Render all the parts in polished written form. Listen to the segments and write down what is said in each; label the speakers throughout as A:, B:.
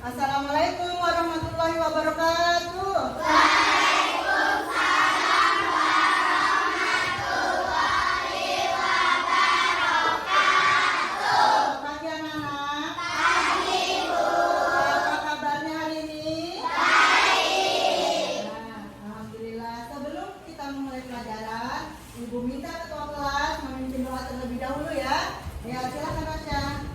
A: Assalamualaikum warahmatullahi wabarakatuh. Selamat pagi anak-anak. Pagi, Bu. Apa kabarnya hari ini? Baik. Nah, alhamdulillah. Sebelum kita memulai pelajaran, Ibu minta ketua kelas memimpin doa terlebih dahulu ya. Ya, silakan Rasya.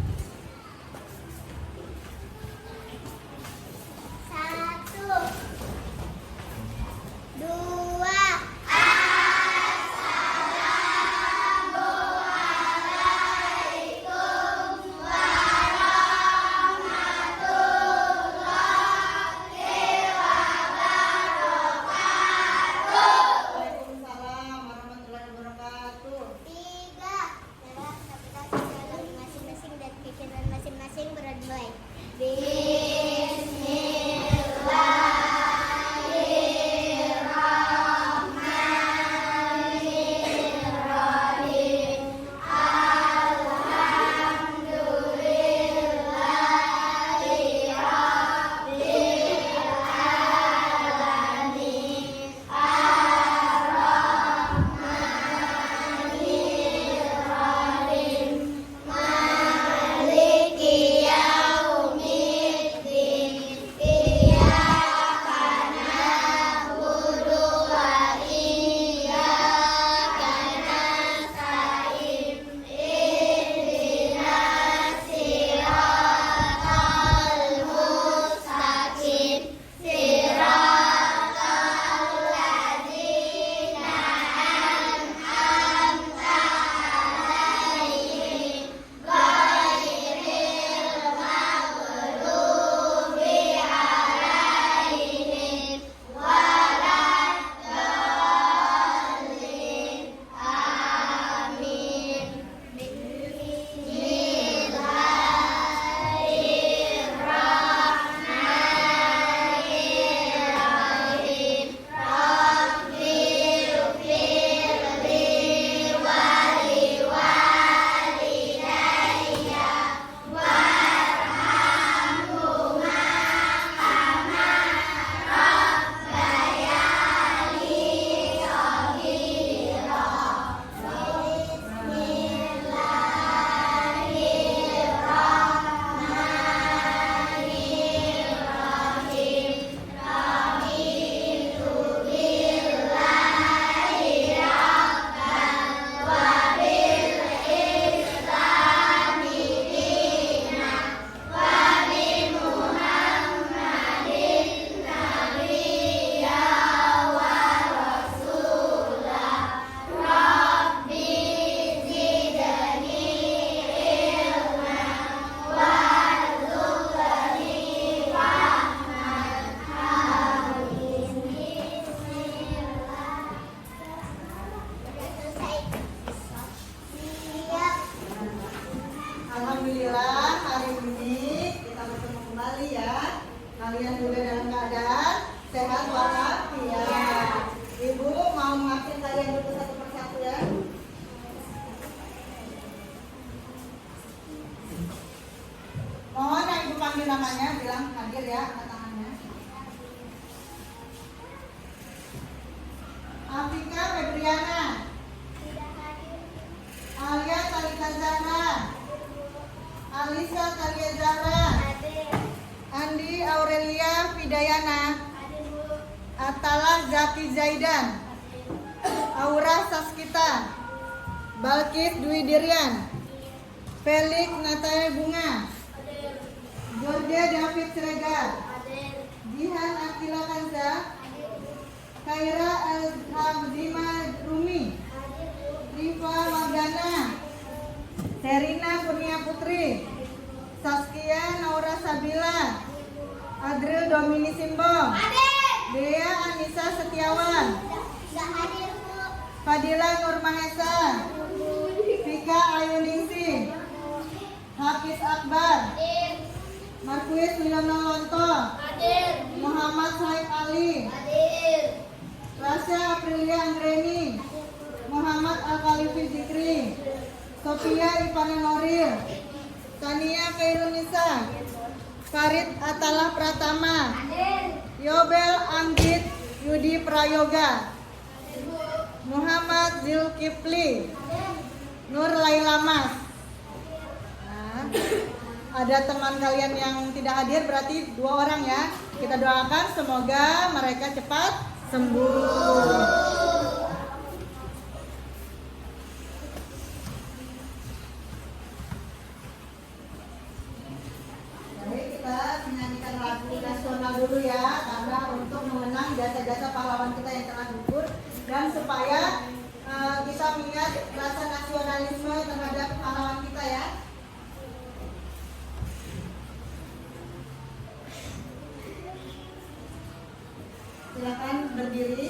A: Waalaikumsalam warahmatullahi wabarakatuh.
B: Masing-masing dan pikiran masing-masing berdamai.
A: Alhamdulillah hari ini kita bertemu kembali ya. Kalian juga dalam keadaan sehat walafiat. Ibu mau mengakhir kalian dulu satu persatu ya. Mohon yang ibu panggil namanya, bilang hadir ya, angkat tangannya. Afika Febriana, Alia Salika Zahra, Alisa Talia Zahra, Andi Aurelia Fidayana, Atalah Zaki Zaidan, Aura Saskita, Balkis Dwi Dirian, Felix Natalia Bunga, Georgia David Siregar, Jihan Akila Kanza, Khaira Al-Hamzima Rumi, Rifa Magana, Serina Kurnia Putri, Saskia Naura Sabila, Adril Domini Simbong, Dea Anissa Setiawan, Fadila Nur Mahesa, Vika Ayuningsi, Hafiz Akbar, Marquis Wiono Lonto, Muhammad Said Ali, Rasya Aprilia Anggreni, Muhammad Al-Khalifi Zikri, Sofia Ipana Noril, Tania Kairunisa, Farid Atala Pratama. Yobel Anggit Yudi Prayoga. Muhammad Zulkifli. Nur Laila Mas. Nah, ada teman kalian yang tidak hadir berarti 2 orang ya. Kita doakan semoga mereka cepat sembuh. Baik, kita menyanyikan lagu nasional dulu ya, karena untuk mengenang jasa-jasa pahlawan kita yang telah gugur dan supaya kita melihat rasa nasionalisme terhadap pahlawan kita ya. Silakan berdiri.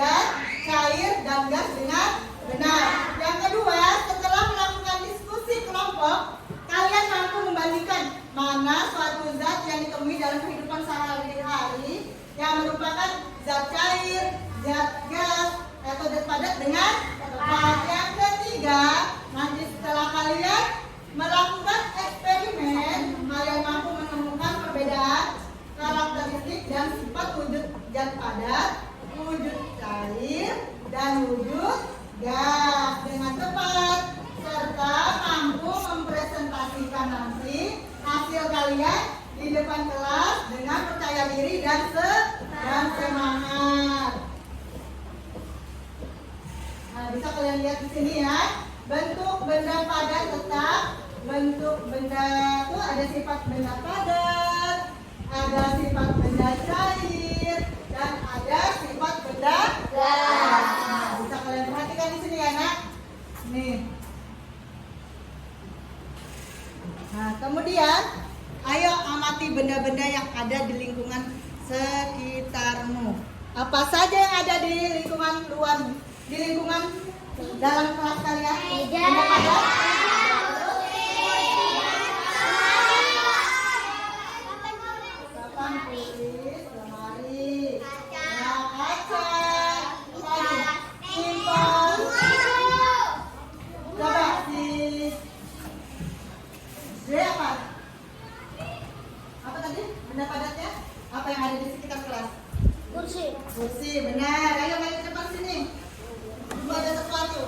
A: zat, cair, dan gas dengan benar. Yang kedua, setelah melakukan diskusi kelompok, kalian mampu membandingkan mana suatu zat yang ditemui dalam kehidupan sehari-hari yang merupakan zat cair, zat gas, atau zat padat dengan tepat. Yang ketiga, nanti setelah kalian melakukan eksperimen, kalian mampu menemukan perbedaan karakteristik dan sifat wujud zat padat, wujud cair, dan wujud gas dengan tepat, serta mampu mempresentasikan nanti hasil kalian di depan kelas dengan percaya diri dan semangat. Nah, bisa kalian lihat di sini ya, bentuk benda padat tetap, bentuk benda itu ada sifat benda padat, ada sifat benda cair, dan ada sifat benda gas. Nah, bisa kalian perhatikan di sini ya, Nak. Nih. Nah, kemudian ayo amati benda-benda yang ada di lingkungan sekitarmu. Apa saja yang ada di lingkungan luar, di lingkungan dalam kelas kalian? Benda padat? Papan tulis, lemari, kaca, simpel. Coba si D apa? Apa tadi? Benda padatnya? Apa yang ada di sekitar kelas?
B: Kursi.
A: Kursi, benar. Ayo balik ke depan sini. Coba ada sesuatu.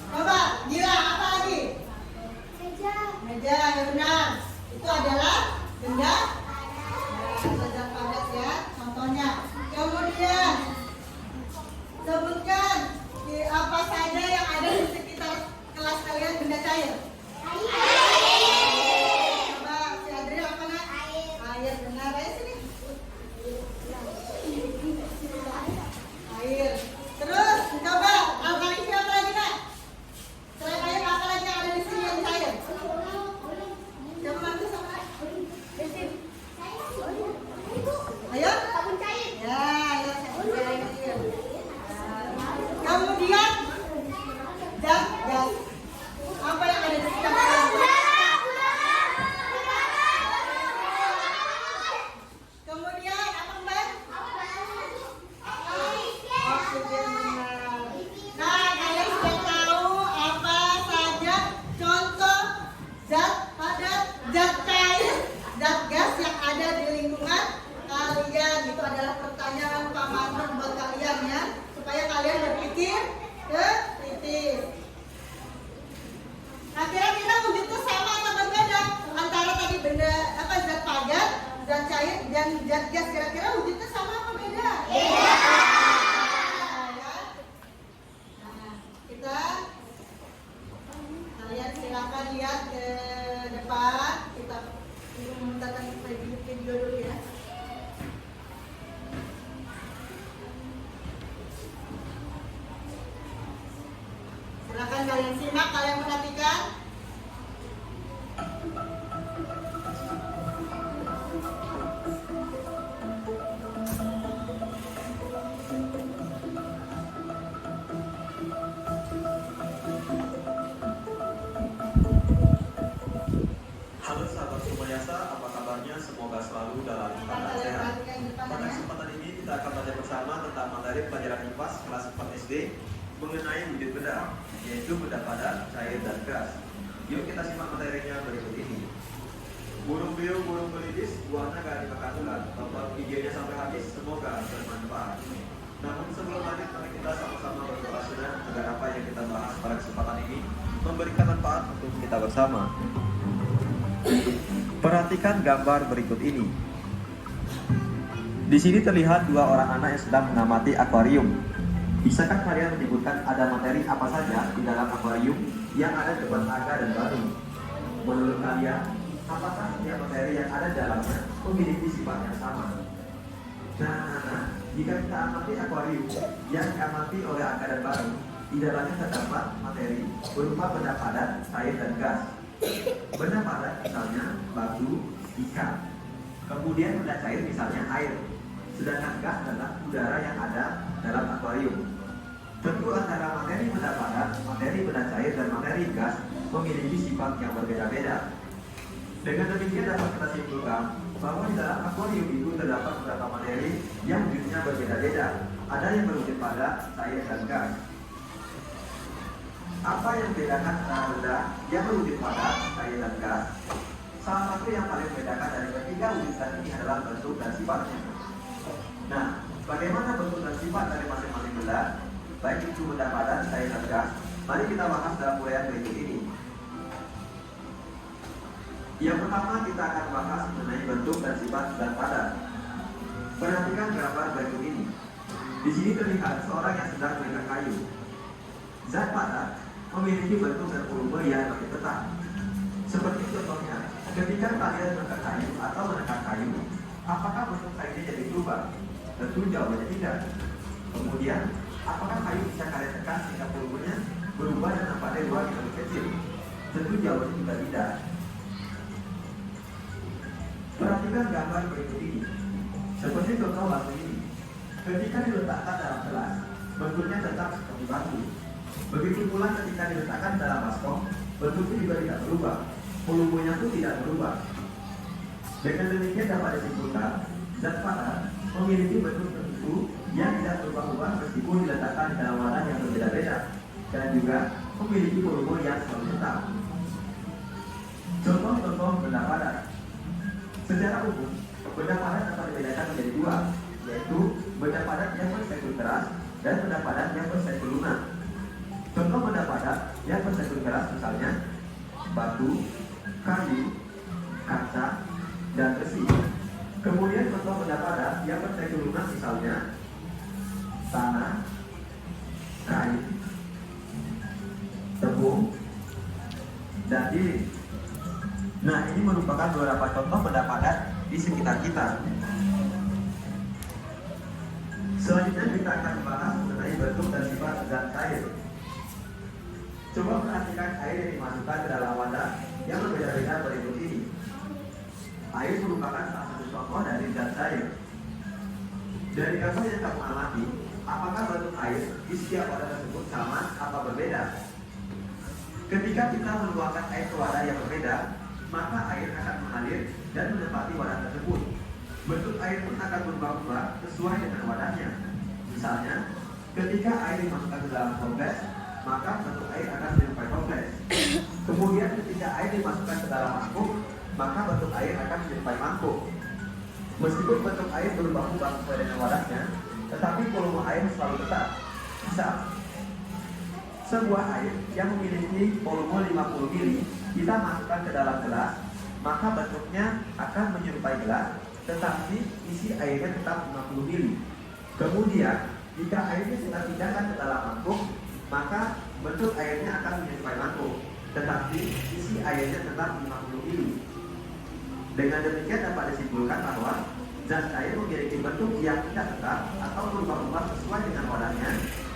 A: Coba, gila, apa lagi?
B: Meja.
A: Meja, ya benar. Itu adalah benda zat padat ya. Contohnya. Kemudian sebutkan apa saja yang ada di sekitar kelas kalian benda cair. Coba si Adri apa nak? Air, benar. Ayo sini. Air. Terus coba alkali apa lagi nak? Selain air apa lagi yang ada di sini yang cair? Coba bantu sama. Ayo.
B: Sabun cair.
A: Ya, ayo cair. Kemudian zat gas. Apa yang ada di sekitar kalian? Kemudian apa Mbak? Oksigen benar. Nah, kalian sudah tahu apa saja contoh zat padat, zat cair, zat gas yang ada di lingkungan kalian. Itu adalah pertanyaan Pak Manur buat kalian ya, supaya kalian berpikir kritis. Nah, kira-kira wujudnya sama atau berbeda antara tadi benda apa zat padat, zat cair, dan zat gas? Kira-kira wujudnya sama apa beda? Beda. Nah, kalian silakan lihat ke depan. Kita memintakan video dulu ya. Silakan kalian simak, kalian perhatikan.
C: Halo sahabat Sumayasa, apa kabarnya? Semoga selalu dalam keadaan sehat. Pada kesempatan ini kita akan belajar bersama tentang materi pelajaran IPA kelas 4 SD mengenai wujud benda, yaitu benda padat, cair, dan gas. Yuk kita simak materinya berikut ini. Burung beo, burung pelipis, buahnya gak dimakan ular. Tonton videonya sampai habis, semoga bermanfaat. Namun sebelum lanjut, mari kita sama-sama berdoa sunnah agar apa yang kita bahas pada kesempatan ini memberikan manfaat untuk kita bersama. Perhatikan gambar berikut ini. Di sini terlihat dua orang anak yang sedang mengamati akuarium. Bisakah kalian menyebutkan ada materi apa saja di dalam akuarium yang ada di depan naga dan batu? Menurut kalian, apakah setiap materi yang ada di dalamnya memiliki sifat yang sama? Nah, jika kita amati akuarium yang diamati oleh naga dan batu, di dalamnya terdapat materi berupa benda padat, cair, dan gas. Benda padat misalnya batu, ikan. Kemudian benda cair misalnya air. sedangkan gas adalah udara yang ada dalam akuarium. Tentu antara materi benda padat, materi benda cair, dan materi gas memiliki sifat yang berbeda-beda. Dengan demikian dapat kita simpulkan bahwa di dalam akuarium itu terdapat beberapa materi yang wujudnya berbeda-beda. Ada yang berwujud padat, cair, dan gas. Apa yang membedakan antara benda yang berwujud padat, cair, dan gas? Salah satu yang paling membedakan dari ketiga wujudan ini adalah bentuk dan sifatnya. Nah, bagaimana bentuk dan sifat dari masing-masing benda, baik itu benda padat, cair, dan gas? Mari kita bahas dalam uraian berikut ini. Yang pertama kita akan bahas mengenai bentuk dan sifat zat padat. Perhatikan gambar berikut ini. Di sini terlihat seorang yang sedang mengikat kayu. Zat padat memiliki bentuk dan volume yang lebih tetap. Seperti contohnya, ketika kalian mengikat kayu atau menekan kayu, apakah bentuk kayunya jadi berubah? Tentu jawabannya tidak. Kemudian, apakah kayu bisa kalian tekan sehingga volumenya berubah dan nampaknya ruang yang lebih kecil? Tentu jawabannya juga tidak. Perhatikan gambar berikut ini. Seperti contoh batu ini. Ketika diletakkan dalam gelas, bentuknya tetap seperti batu. Begitu pula ketika diletakkan dalam baskom, bentuknya juga tidak berubah. Volumenya pun tidak berubah. Dengan demikian dapat disimpulkan, zat padat memiliki bentuk tertentu yang tidak berubah-ubah meskipun diletakkan di dalam wadah yang berbeda-beda, dan juga memiliki volume yang selalu tetap. Contoh-contoh benda padat. Secara umum, benda padat dapat dibedakan menjadi dua, yaitu benda padat yang berspektrum keras dan benda padat yang berspektrum lunak. Contoh benda padat yang berspektrum keras misalnya batu, kayu, kaca, dan besi. Kemudian contoh benda padat yang berspektrum lunak misalnya tanah, kain, tepung, dan dinding. Nah, ini merupakan beberapa contoh benda padat di sekitar kita. Selanjutnya kita akan membahas mengenai bentuk dan sifat zat cair. Coba perhatikan air yang dimasukkan ke dalam wadah yang berbeda-beda berikut ini. Air merupakan salah satu contoh dari zat cair. Dari gambar yang kamu amati, apakah bentuk air di setiap wadah tersebut sama atau berbeda? Ketika kita menuangkan air ke wadah yang berbeda, maka air akan mengalir dan menempati wadah tersebut. Bentuk air pun akan berubah-ubah sesuai dengan wadahnya. Misalnya, ketika air dimasukkan ke dalam toples, maka bentuk air akan menyerupai toples. Kemudian ketika air dimasukkan ke dalam mangkuk, maka bentuk air akan menyerupai mangkuk. Meskipun bentuk air berubah-ubah sesuai dengan wadahnya, tetapi volume air selalu tetap. Misal, sebuah air yang memiliki volume 50 ml kita masukkan ke dalam gelas, maka bentuknya akan menyerupai gelas, tetapi isi airnya tetap 50 ml. Kemudian, jika airnya kita pindahkan ke dalam mangkuk, maka bentuk airnya akan menyerupai mangkuk, tetapi isi airnya tetap 50 ml. Dengan demikian dapat disimpulkan bahwa zat cair memiliki bentuk yang tidak tetap atau berubah-ubah sesuai dengan wadahnya,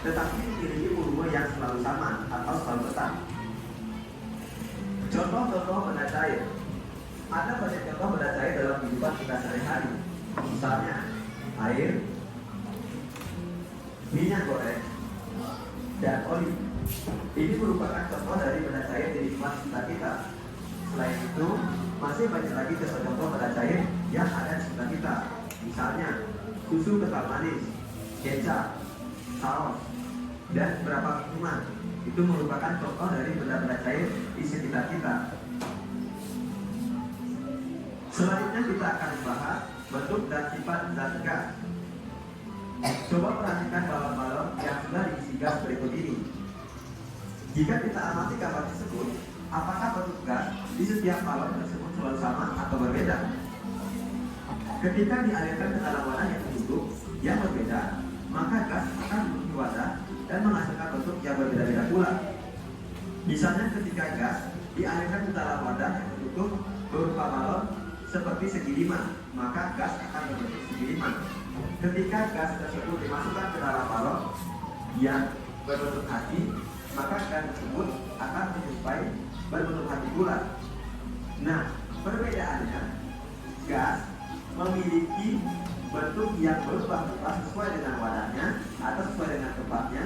C: tetapi memiliki volume yang selalu sama atau selalu tetap. Contoh-contoh benda cair. Ada banyak contoh benda cair dalam kehidupan kita sehari-hari. Misalnya air, minyak goreng, dan oli. Ini merupakan contoh dari benda cair di lingkungan sekitar kita. Selain itu, masih banyak lagi contoh benda cair yang ada di sekitar kita. Misalnya susu kental manis, kecap, saus, dan beberapa minuman. Itu merupakan contoh dari benda-benda cair di sekitar kita. Selanjutnya kita akan membahas bentuk dan sifat zat gas. Coba perhatikan balon-balon yang sudah diisi gas berikut ini. Jika kita amati gambar tersebut, apakah bentuk gas di setiap balon tersebut selalu sama atau berbeda? Ketika dialirkan ke dalam wadah yang tertutup yang berbeda, maka gas akan memenuhi wadah dan menghasilkan bentuk yang berbeda-beda pula. Misalnya ketika gas dialirkan ke dalam wadah yang tertutup berupa balon seperti segi lima, maka gas akan berbentuk segi lima. Ketika gas tersebut dimasukkan ke dalam balon yang berbentuk hati, maka gas tersebut akan menyerupai berbentuk hati bulat. Nah, perbedaannya gas memiliki bentuk yang berubah-ubah sesuai dengan wadahnya atau sesuai dengan tempatnya,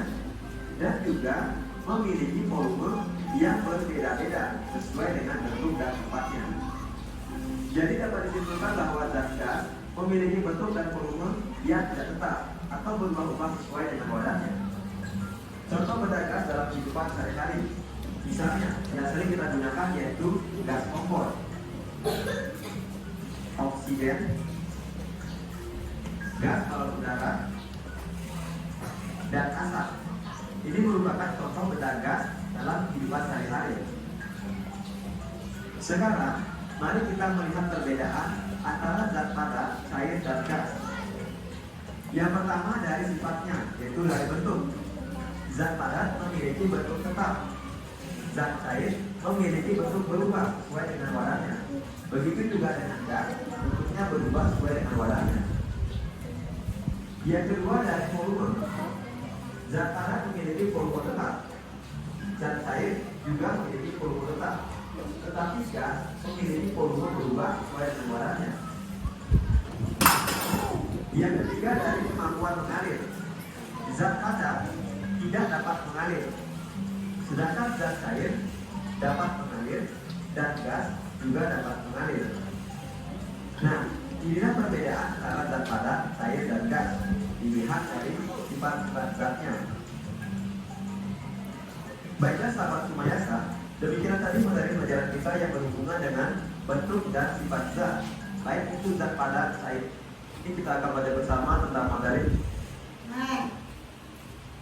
C: dan juga memiliki volume yang berbeda-beda sesuai dengan bentuk dan tempatnya. Jadi dapat disimpulkan bahwa zat gas memiliki bentuk dan volume yang tidak tetap atau berubah-ubah sesuai dengan wadahnya. Contoh benda gas dalam kehidupan sehari-hari, misalnya yang sering kita gunakan yaitu gas kompor, oksigen, gas balon udara, dan asap. Ini merupakan contoh benda gas dalam kehidupan sehari-hari. Sekarang, mari kita melihat perbedaan antara zat padat, cair, dan gas. Yang pertama dari sifatnya, yaitu dari bentuk. Zat padat memiliki bentuk tetap. Zat cair memiliki bentuk berubah sesuai dengan wadahnya. Begitu juga dengan gas, bentuknya berubah sesuai dengan wadahnya. Yang kedua dari volume. Zat padat memiliki volume tetap. Zat cair juga memiliki volume tetap. Tetapi gas memiliki volume berubah sesuai dengan wadahnya. Yang ketiga dari kemampuan mengalir. Zat padat tidak dapat mengalir, sedangkan zat cair dapat mengalir dan gas juga dapat mengalir. Nah, inilah perbedaan antara zat padat, cair, dan gas. Dilihat dari sifat-sifat zatnya. Baiklah sahabat Sumayasa, demikian tadi materi pelajaran kita yang berhubungan dengan bentuk dan sifat zat, baik itu zat padat, cair. Ini kita akan belajar bersama tentang materi.
A: Nah,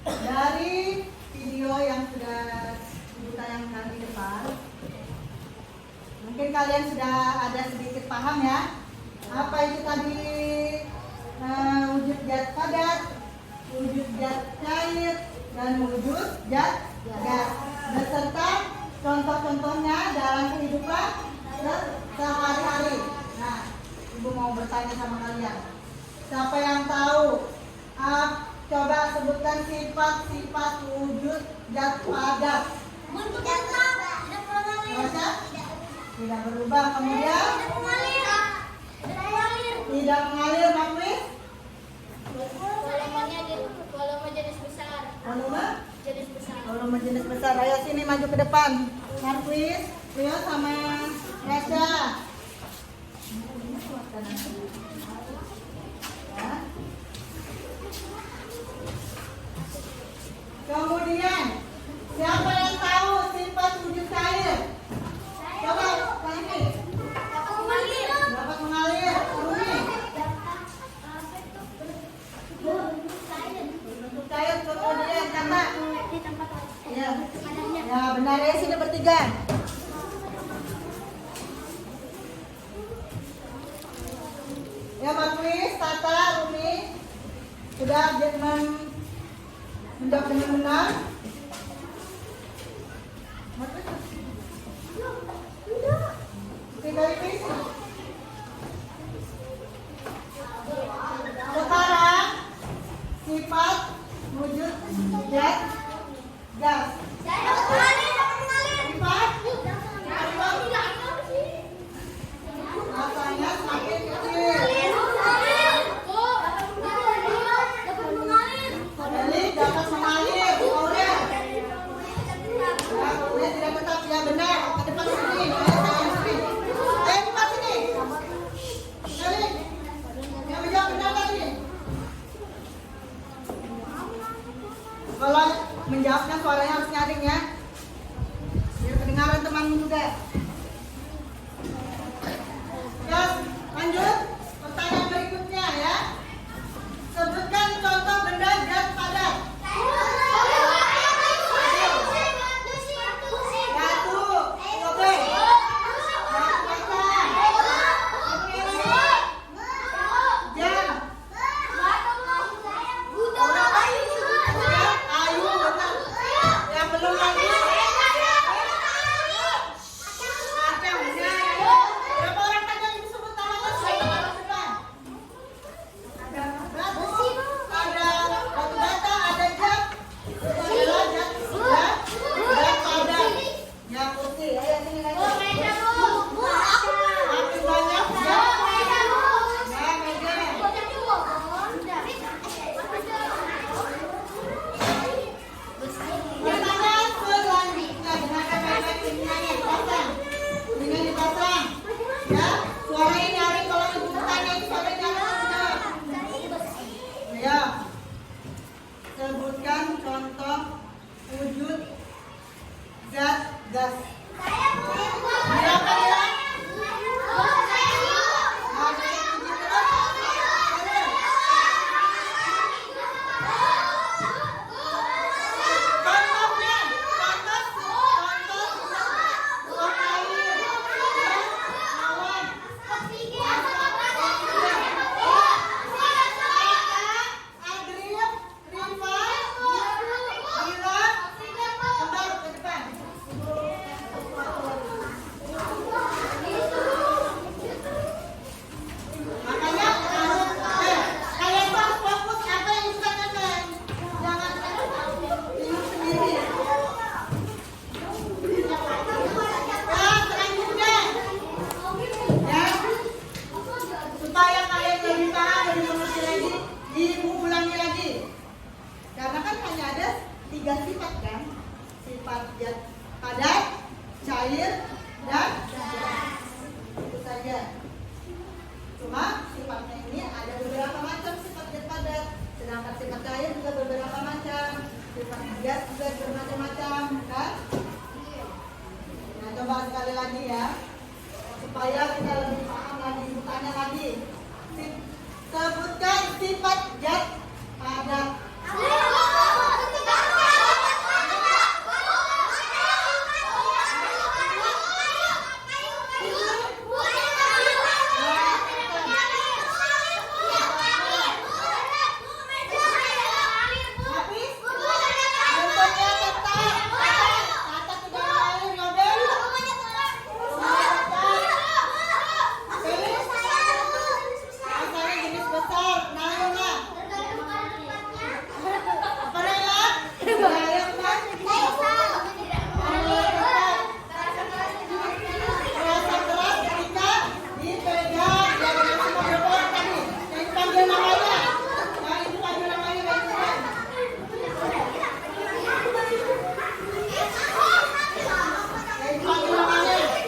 A: dari video yang sudah Ibu tayangkan di depan, mungkin kalian sudah ada sedikit paham ya, apa itu tadi wujud zat padat, wujud zat cair, dan wujud zat gas, beserta contoh-contohnya dalam kehidupan sehari-hari. Nah, Ibu mau bertanya sama kalian, siapa yang tahu? Coba sebutkan sifat-sifat wujud zat padat.
B: Bentuk yang sama, tidak mengalir.
A: Tidak berubah. Kemudian
B: Tidak mengalir.
A: tidak mengalir, Marquis.
B: Volume jenis besar.
A: Volume
B: Jenis besar.
A: volume jenis besar. Ayo sini maju ke depan, Marquis, Rio sama Rasha. Ya. Kemudian, siapa yang tahu sifat wujud cair? Coba, Tani.
B: Dapat mengalir.
A: Dapat mengalir. Rumi. Bentuk cair, kemudian kata.
B: Di tempat
A: Ya.
B: padanya.
A: Ya, benar ya, sini bertiga. Ya, Marquis, Tata, Rumi sudah menjawab dengan benar. Sekarang sifat wujud zat gas.
B: Dapat mengalir.
A: Sifat rasanya semakin kecil. Jadi dapat mengalir. Kemudian tidak tetap, ya benar. Ke depan sini. Ayo depan sini. Kali. Yang menjawab benar tadi. Kalau menjawabnya suaranya harus nyaring ya, biar kedengaran temanmu juga. Ya, lanjut. Pertanyaan berikutnya ya. Sebutkan contoh benda zat padat. Batu. Oke. Batu kaca. Jam. Ayu, benar. Yang belum lagi. besar. Nah, ayo nak. Apa namanya? Ayo nak. Terasa keras ketika dipegang. Ya, dengan semua berbuat tadi. Yang dipanggil namanya. Nah, itu panggil namanya baik-baik. Yang dipanggil namanya.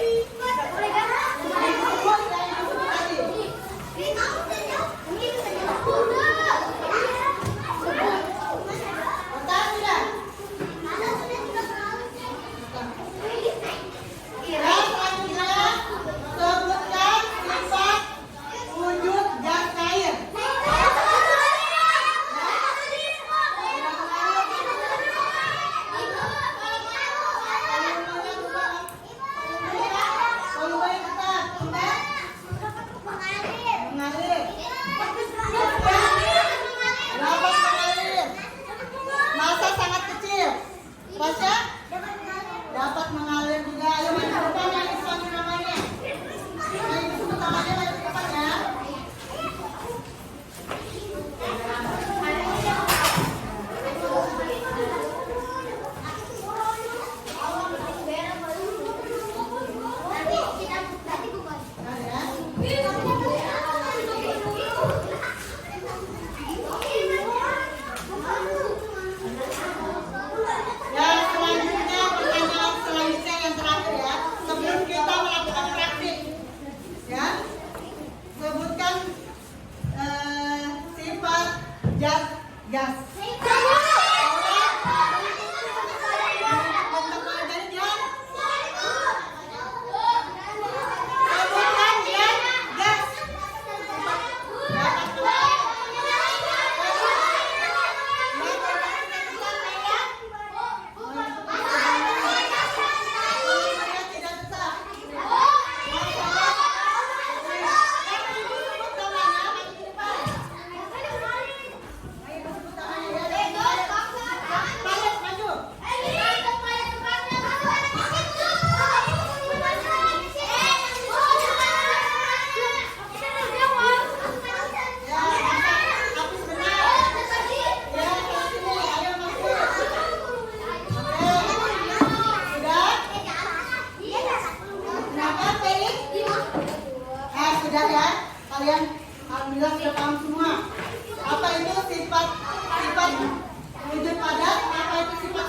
A: Dapat mengalir juga. Ayo main ke depan yang dipanggil namanya. Ayo sebut namanya main ke depan ya. Ya, selanjutnya pertanyaan selanjutnya yang terakhir ya. Sebelum kita melakukan praktik, ya, sebutkan sifat zat gas. Sudah ya, kalian alhamdulillah sudah paham semua. Apa itu sifat wujud padat, apa itu sifat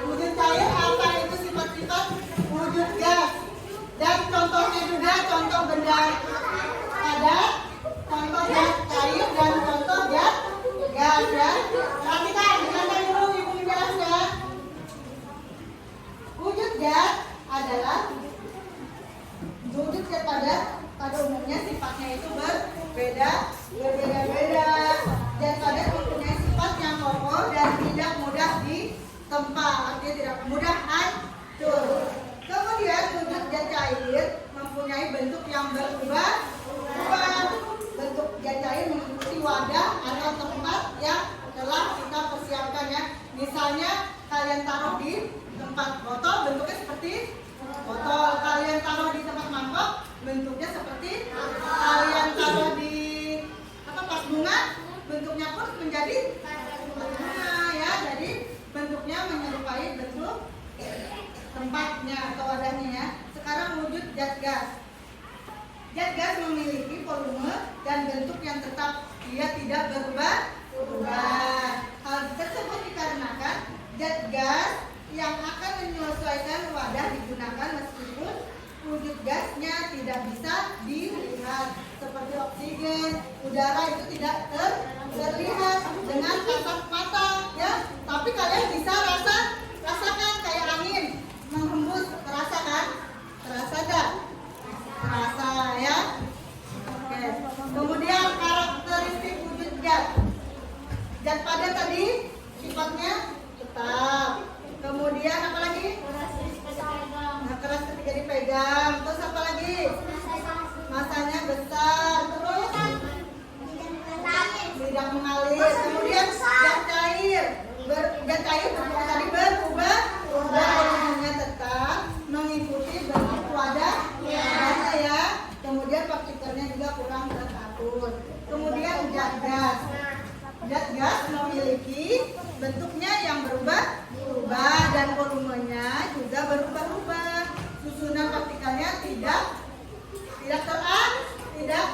A: wujud cair, apa itu sifat wujud gas. Dan contohnya juga contoh benda padat, contoh gas cair, dan contoh gas ya. Perhatikan, dengarkan dulu ibu menjelaskan. Wujud gas adalah wujud gas padat. Pada umumnya sifatnya itu berbeda-beda. Dan padat mempunyai sifat yang kokoh dan tidak mudah ditempa, artinya tidak mudah hancur. Kemudian wujud gas cair mempunyai bentuk yang berubah. Bentuk gas cair mengikuti wadah atau tempat yang telah kita persiapkan ya. Misalnya kalian taruh di tempat botol, bentuknya seperti botol. Kalian taruh di tempat mangkok, bentuknya seperti kalian taruh di tas bunga, bentuknya pun menjadi bunga ya. Jadi bentuknya menyerupai bentuk tempatnya atau wadahnya ya. Sekarang wujud zat gas. Zat gas memiliki volume dan bentuk yang tetap, dia tidak berubah. Hal tersebut dikarenakan zat gas yang akan menyesuaikan wadah digunakan meskipun wujud gasnya tidak bisa dilihat, seperti oksigen, udara itu tidak terlihat dengan kasat mata ya, tapi kalian bisa rasakan kayak angin menghembus, terasa kan? Terasa gak? Terasa ya. Oke. Kemudian karakteristik wujud gas. Zat padat tadi sifatnya tetap. Kemudian apa lagi? Keras ketika dipegang. Terus apa lagi? Masanya besar. Terus tidak mengalir. Kemudian gas cair. Gas cair tadi berubah. Volume tetap mengikuti bentuk wadah ya. Kemudian partikelnya juga kurang teratur. Kemudian zat gas. Zat gas memiliki bentuknya yang berubah dan volumenya juga berubah-ubah. Susunan partikelnya tidak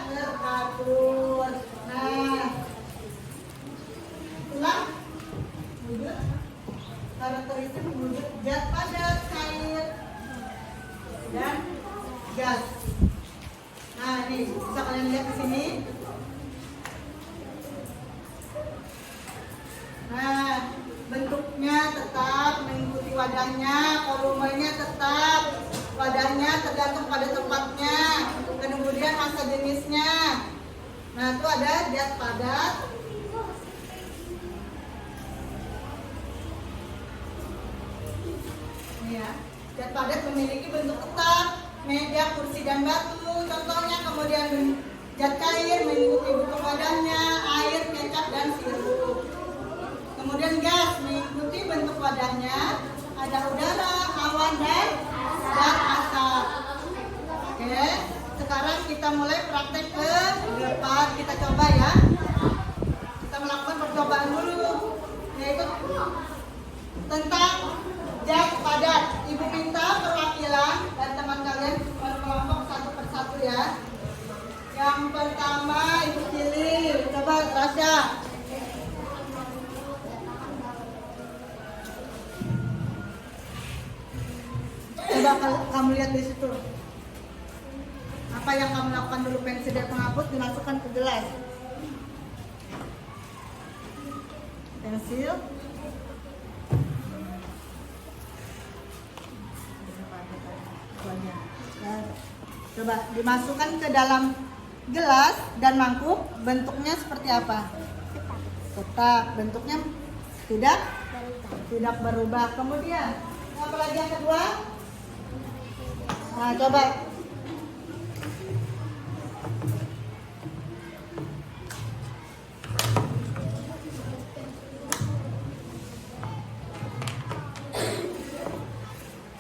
A: teratur. Nah, itulah wujud karakteristik wujud zat padat, cair, dan gas. Nah, ini bisa kalian lihat di sini. Nah, bentuknya tetap mengikuti wadahnya, volumenya tetap, wadahnya tergantung pada tempatnya, kemudian massa jenisnya. Nah, itu ada zat padat, ini ya, zat padat memiliki bentuk tetap, meja, kursi, dan batu, contohnya. Kemudian zat cair mengikuti bentuk wadahnya, air, kecap, dan sirup. Kemudian gas mengikuti bentuk wadahnya, ada udara, awan, dan asap. Oke, sekarang kita mulai praktek ke depan. Kita coba ya. Kita melakukan percobaan dulu, yaitu tentang zat padat. Ibu minta perwakilan dan teman kalian berkelompok satu persatu ya. Yang pertama Ibu pilih, coba Rasya. Coba kamu lihat di situ. Apa yang kamu lakukan dulu? Pensil dan penghapus dimasukkan ke gelas. Pensil. Coba dimasukkan ke dalam gelas dan mangkuk. Bentuknya seperti apa? Tetap. Bentuknya tidak berubah. Kemudian apa lagi yang kedua? Nah, coba.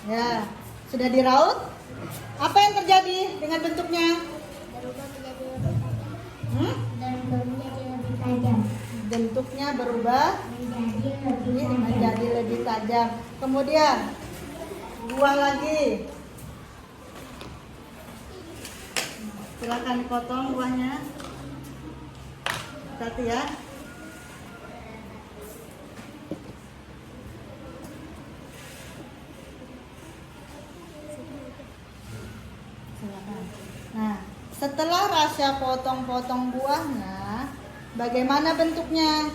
A: Ya, sudah diraut. Apa yang terjadi dengan bentuknya?
B: Berubah menjadi lebih tajam. Dan menjadi lebih tajam.
A: Bentuknya berubah menjadi lebih tajam. Kemudian buah lagi. Silakan dipotong buahnya. Satu ya. Silakan. Nah, setelah Rasya potong-potong buahnya, bagaimana bentuknya?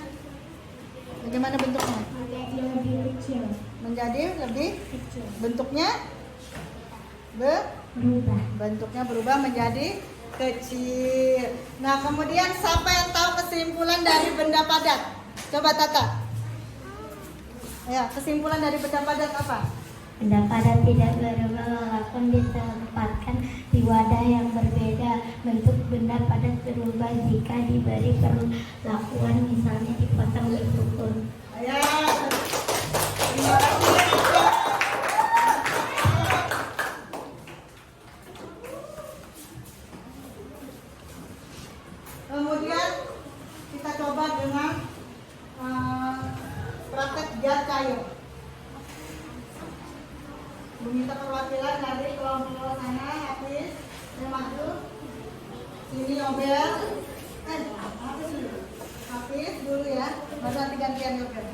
A: Bagaimana bentuknya?
B: Menjadi lebih kecil.
A: Menjadi lebih
B: Kecil.
A: bentuknya
B: Berubah.
A: bentuknya berubah menjadi kecil. Nah, kemudian siapa yang tahu kesimpulan dari benda padat? Coba Tata. Ya, kesimpulan dari benda padat apa?
B: Benda padat tidak berubah walaupun ditempatkan di wadah yang berbeda. Bentuk benda padat berubah jika diberi perlakuan, misalnya dipotong, dipukul.
A: Ya. Terima kasih. Kemudian kita coba dengan praktek zat cair. Meminta perwakilan dari kelompok sana, Hafiz, yang maju. Sini Obel. Hafiz dulu ya, baru nanti gantian Obel.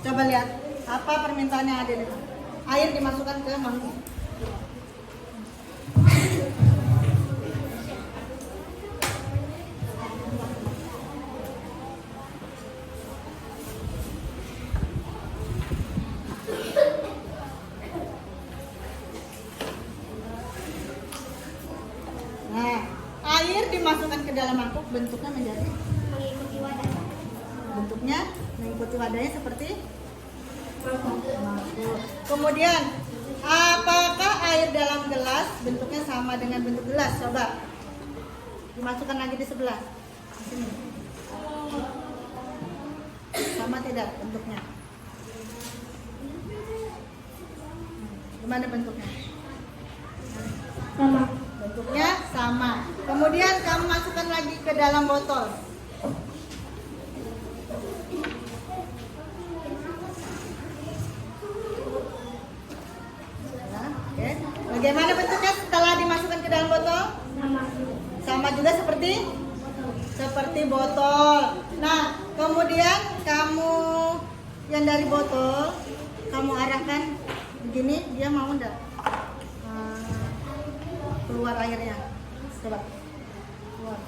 A: Coba lihat apa permintaannya Adil itu. Air dimasukkan ke mangkuk. Nah, air dimasukkan ke dalam mangkuk, bentuknya menjadi
B: Mengikuti wadah.
A: bentuknya mengikuti wadahnya seperti mangkuk. Kemudian, apakah air dalam gelas bentuknya sama dengan bentuk gelas? Coba dimasukkan lagi di sebelah. Sini. Sama tidak bentuknya? Gimana bentuknya?
B: Sama.
A: Bentuknya sama. Kemudian kamu masukkan lagi ke dalam botol. Nah, oke. Bagaimana bentuknya setelah dimasukkan ke dalam botol?
B: Sama.
A: Sama juga seperti botol. Nah, kemudian kamu yang dari botol kamu arahkan begini, dia mau enggak? Keluar airnya. Coba. Keluar.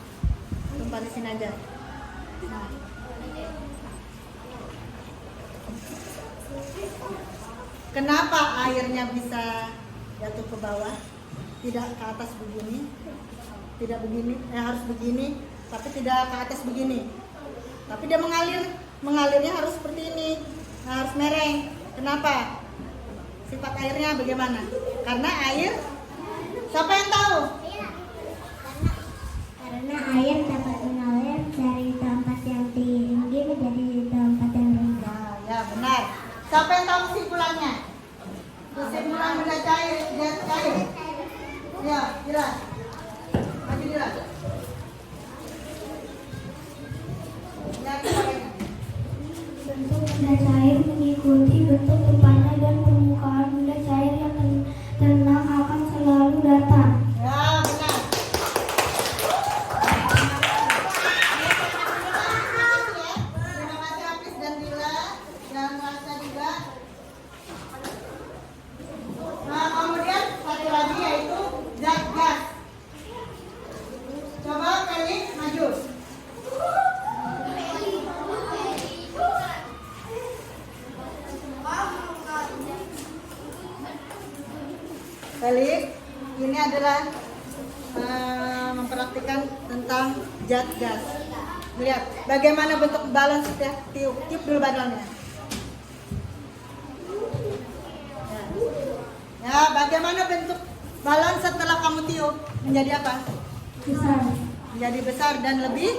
A: Tumpah di sini aja. Nah. Kenapa airnya bisa jatuh ke bawah? Tidak ke atas begini. Tidak begini, harus begini, tapi tidak ke atas begini. Tapi dia mengalirnya harus seperti ini. Nah, harus mereng. Kenapa? Sifat airnya bagaimana? Karena air, siapa yang tahu?
B: Karena air dapat mengalir dari tempat yang tinggi menjadi tempat yang rendah.
A: Nah, ya benar. Siapa yang tahu kesimpulannya? Kesimpulan benda cair, gas cair. Ya, jelas. Maju jelas. Ya,
B: Bentuk benda cair mengikuti bentuk tumpahannya dan permukaan benda cair yang tenang akan selalu datar.
A: ya benar. Terima kasih Hafiz dan Dila dan Rasa juga. Nah, kemudian satu lagi yaitu zat gas. Coba Felix maju. Felix, ini adalah mempraktikkan tentang zat gas. Lihat bagaimana bentuk balon setiap tiup dulu balonnya. Ya, bagaimana bentuk balon setelah kamu tiup menjadi apa?
B: Besar.
A: Menjadi besar dan lebih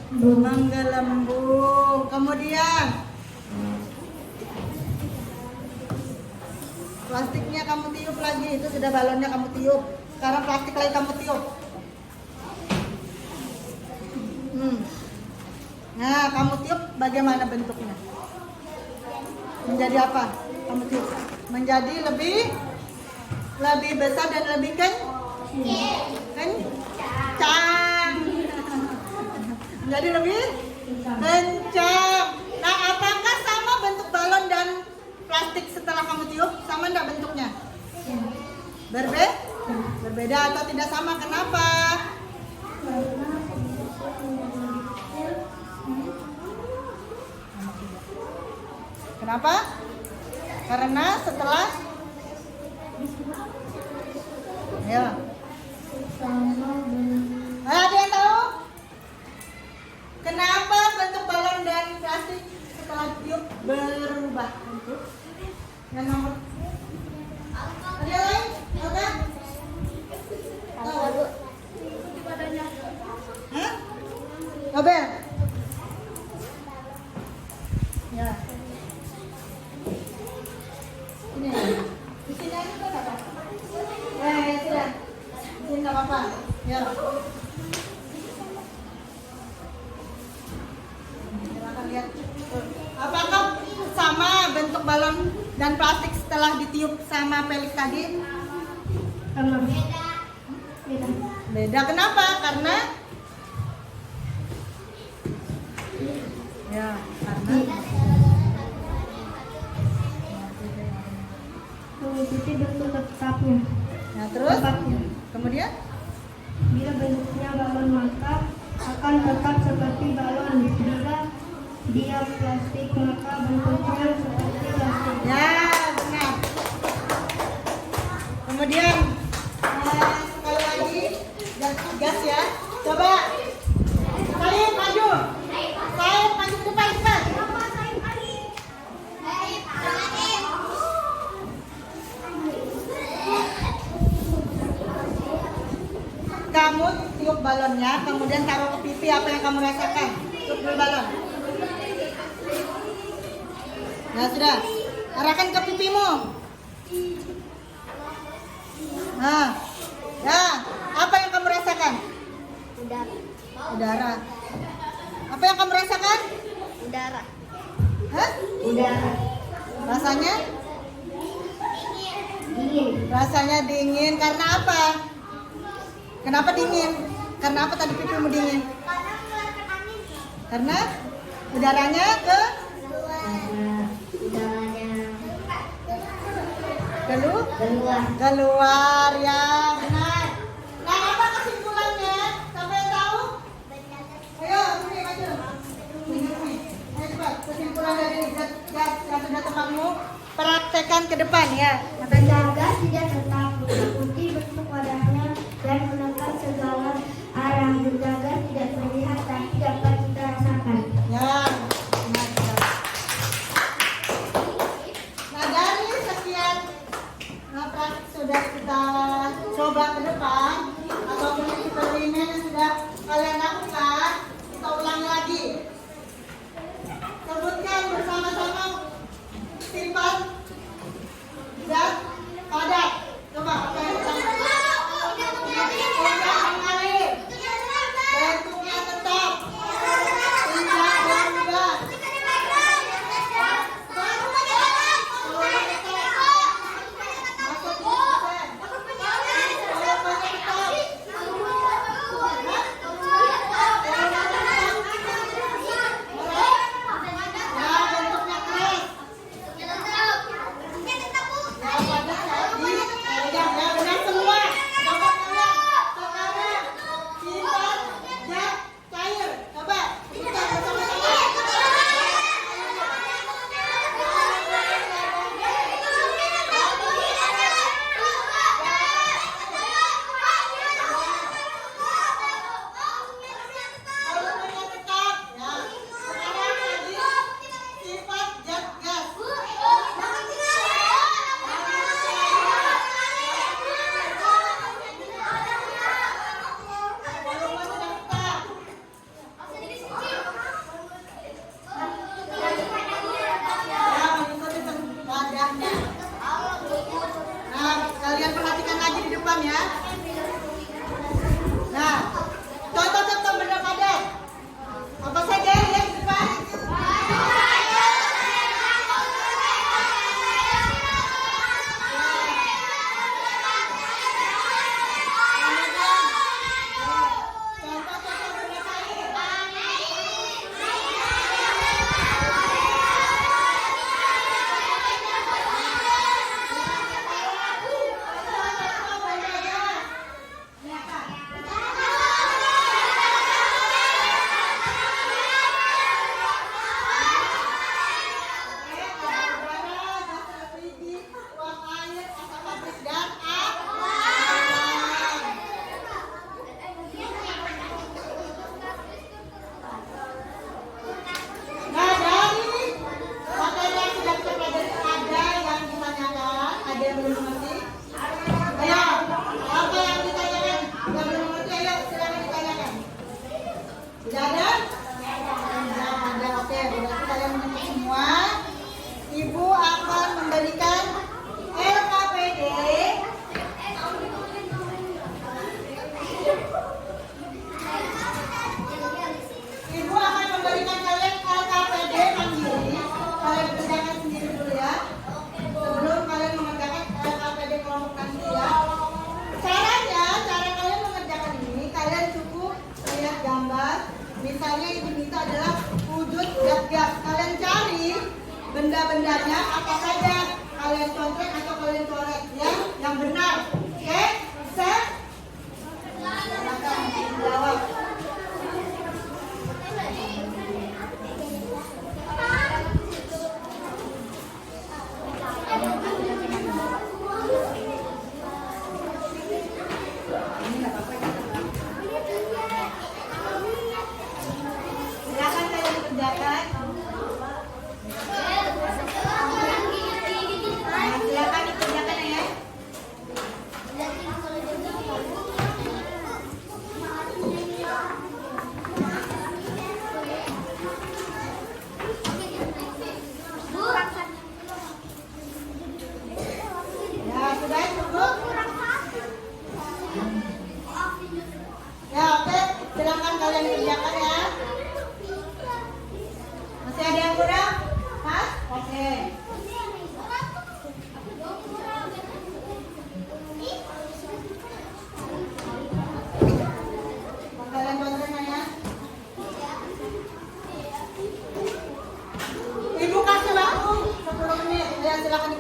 A: menggelembung. Kemudian plastiknya kamu tiup lagi, itu sudah balonnya kamu tiup. Sekarang plastik lagi kamu tiup. Nah, kamu tiup bagaimana bentuknya? Menjadi apa? Kamu tiup menjadi lebih besar dan lebih kencang. Menjadi lebih kencang. Nah, apakah sama bentuk balon dan plastik setelah kamu tiup? Sama enggak bentuknya? Berbeda atau tidak sama? Kenapa? Kenapa? Karena setelah ya. Ada yang tahu? Kenapa bentuk balon dan plastik setelah tiup berubah bentuk? Yang nomor ada yang lain? Oke? Tahu? Hah? Nobel? Ya. Ini. Di sini aja nggak apa-apa. Ya, sudah. Di sini nggak apa-apa. Ya. Silakan lihat. Apakah sama bentuk balon dan plastik setelah ditiup sama Felix tadi?
B: Sama. Beda.
A: Beda. Kenapa? Karena ya, karena
B: mengikuti bentuk tetapnya.
A: nah, terus
B: Tempatnya.
A: kemudian
B: Bila bentuknya balon maka akan tetap seperti balon. Bila dia plastik maka bentuknya seperti plastik.
A: ya benar. Kemudian sekali lagi gas ya. Coba saya maju ke depan cepat. Kamu tiup balonnya, kemudian taruh ke pipi, apa yang kamu rasakan? Tiup dulu balon. Nah, sudah. Arahkan ke pipimu. Nah, ya, apa yang kamu rasakan? Udara. Apa yang kamu rasakan?
B: Udara.
A: Hah?
B: Udara.
A: Rasanya?
B: Dingin.
A: Rasanya dingin karena apa? Kenapa dingin? Karena apa tadi pipimu dingin? Karena udaranya ke
B: Udaranya
A: keluar ya benar. Nah, apa kesimpulannya? Siapa yang tahu? Ayo, sini maju. Ayo cepat. Kesimpulan dari zat yang sudah tempatmu praktekkan ke depan ya.
B: Menjaga tidak tetap mengikuti bentuk wadahnya dan menekan segala arah. Menjaga tidak terlihat tapi dapat kita rasakan.
A: Ya, benar. Nah, dari sekian praktik sudah kita coba ke depan ataupun eksperimen yang sudah kalian lakukan, kita ulang lagi. Sebutkan bersama-sama sifat zat padat. Coba apa yang pertama? Tidak mengalir. Bentuknya tetap. Tidak berubah. Nah, kalian perhatikan lagi di depan ya. Nah, contoh-contoh benda padat. Apa saja yang di depan? Contoh-contoh benda cair. Contoh-contoh benda gas.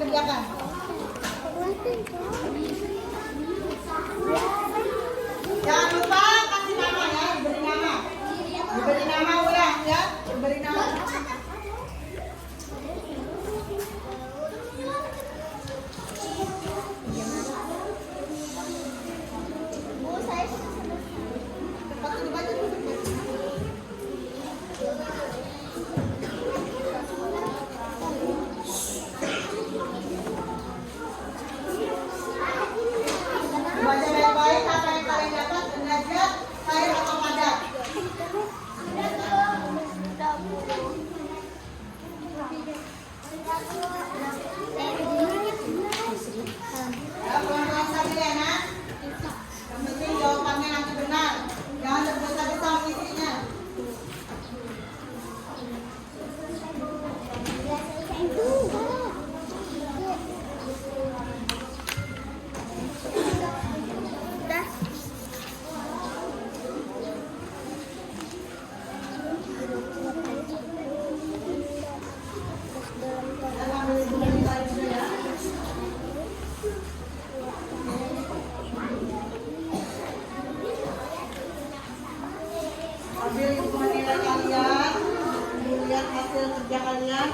A: kerjakan. Jangan lupa kasih nama ya, diberi nama. Diberi nama ulang ya, diberi nama. Cepat dibaca dulu. Baca baik-baik apa yang kalian dapat, derajat, cair atau padat. Ya, pelan-pelan saja ya nak. Yang penting jawabannya nanti benar. Jangan tergesa-gesa mengisinya. Ambil hitungan nilai kalian, lihat hasil kerja kalian.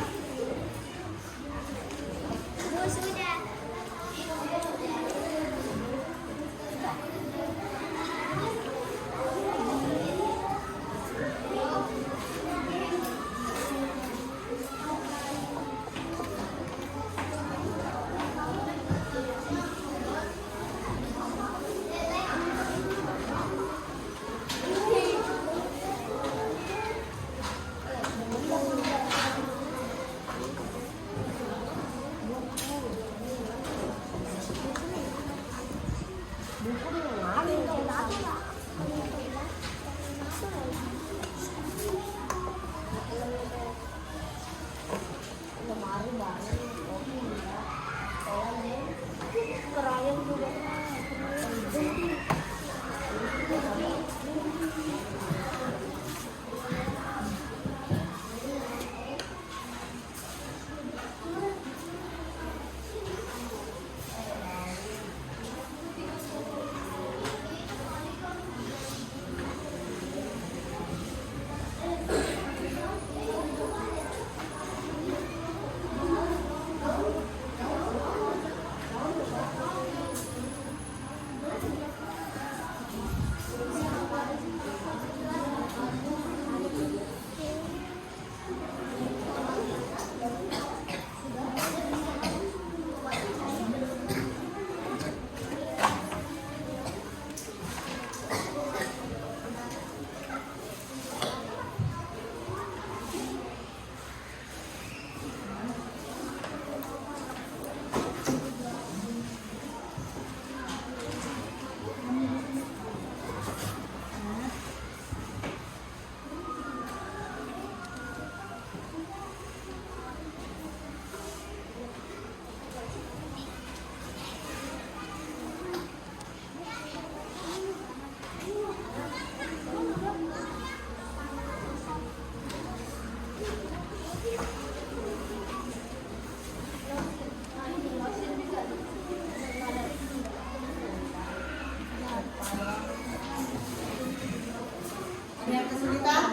A: Ada yang kesulitan?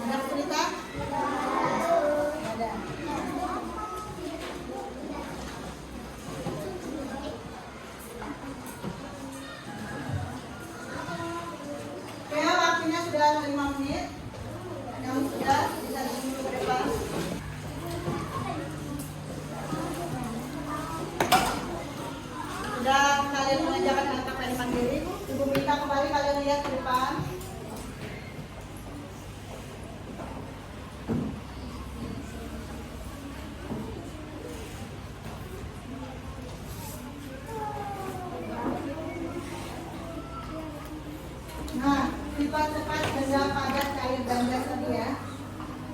A: Ada kesulitan? Ada. Oke, waktunya sudah 5 menit. Yang sudah bisa duduk ke depan. Sudah kalian mengerjakan LKPN mandiri, Ibu minta kembali kalian lihat ke depan. Nah, sifat-sifat benda padat, cair, dan gas tadi ya.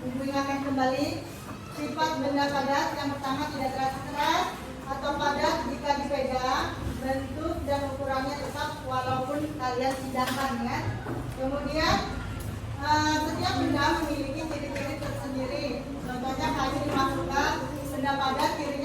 A: Ibu ingatkan kembali, sifat benda padat yang pertama tidak terasa keras atau padat jika dipegang, bentuk dan ukurannya tetap walaupun kalian sidangkan ya. Kemudian setiap benda memiliki ciri-ciri tersendiri. Contohnya kayu dimasukkan, benda padat cirinya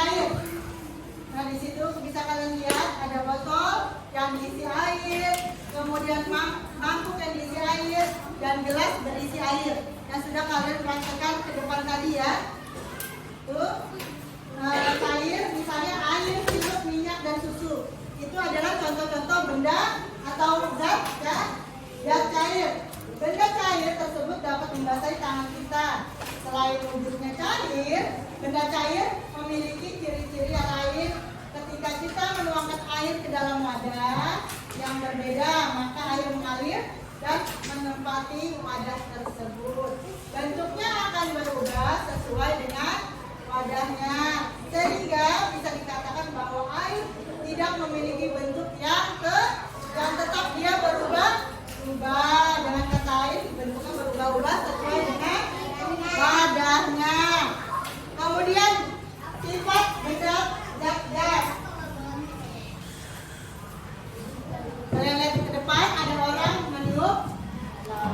A: cair. Nah, di situ bisa kalian lihat ada botol yang diisi air, kemudian mangkuk yang diisi air, dan gelas berisi air. Yang sudah kalian praktekkan ke depan tadi ya. Tuh, cair, misalnya air, sirup, minyak, dan susu. Itu adalah contoh-contoh benda atau zat cair. Benda cair tersebut dapat membasahi tangan kita. Selain wujudnya cair, benda cair memiliki ciri-ciri yang lain. Ketika kita menuangkan air ke dalam wadah yang berbeda, maka air mengalir dan menempati wadah tersebut. Bentuknya akan berubah sesuai dengan wadahnya, sehingga bisa dikatakan bahwa air tidak memiliki bentuk yang tetap, dia berubah. Dengan kata lain, bentuknya berubah-ubah sesuai dengan wadahnya. Kemudian sifat benda zat gas. Kalian lihat ke depan, ada orang meniup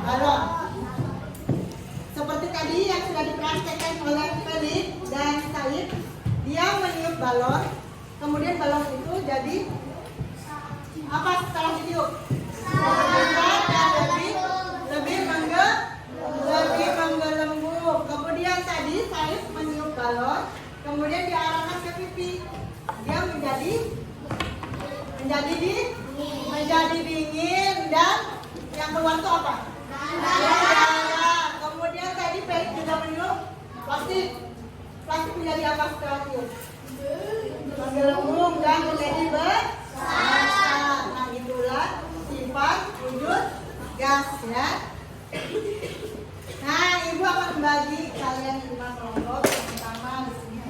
A: balon. Seperti tadi yang sudah dipraktekkan oleh Felix dan Said, dia meniup balon, kemudian balon itu jadi apa setelah ditiup? Lebih menggelembung. Kemudian tadi Said meniup balon, kemudian diarahkan ke pipi, dia menjadi dingin, dan yang keluar itu apa? Darah. Kemudian tadi Felix juga meniup plastik menjadi apa setelah tiup? Menggelembung dan menjadi besar. Nah, itulah sifat wujud gas ya. Nah, ibu akan membagi kalian 5 kelompok. Yang pertama di sini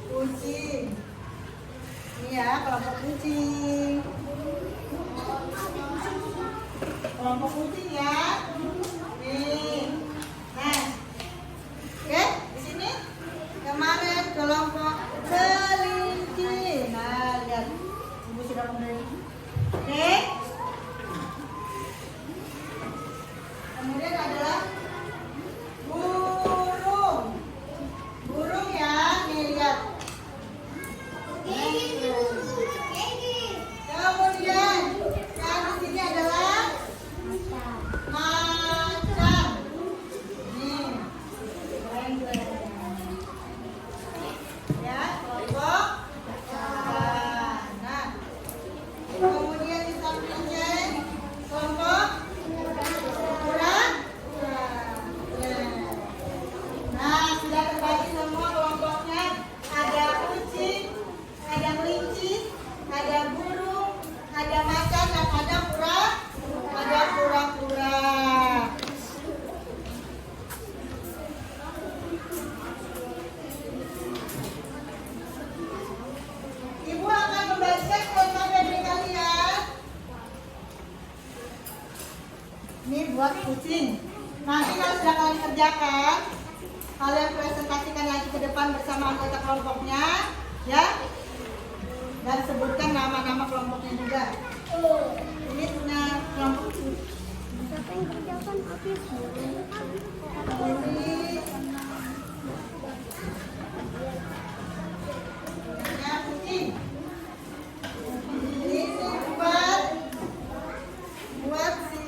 A: kucing. Ini ya, kelompok kucing. Kelompok kucing ya. Nih. Nah, oke, di sini kemarin kelompok kelinci. Nah, lihat, ibu sudah memberi. Oke. Kemudian adalah burung. Burung ya, nih lihat. Kemudian yang di sini adalah macan. Nih. Ya, kelompok. Nah, kemudian di sampingnya kelompok kura. Nah, sudah terbagi semua kelompoknya. Ada kucing, ada kelinci, ada burung, ada macan, dan ada kura-kura. Ibu akan membagikan kuota dari kalian. Ini buat kucing. Nanti kalau sudah kalian kerjakan, kalian presentasikan lagi ke depan bersama anggota kelompoknya, ya. Dan sebutkan nama-nama kelompoknya juga. Ini punya kelompok kucing.
B: Siapa yang kerjakan habis?
A: Kucing. Ini buat si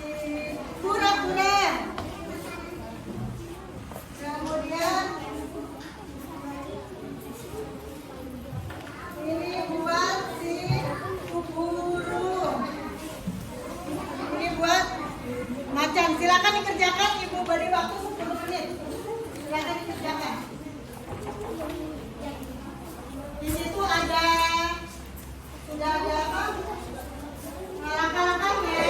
A: kura-kura. Kemudian ini buat si burung. Ini buat macan. Silakan dikerjakan, ibu beri waktu 10 menit. Silakan dikerjakan. Di situ sudah ada apa? Langkah-langkahnya.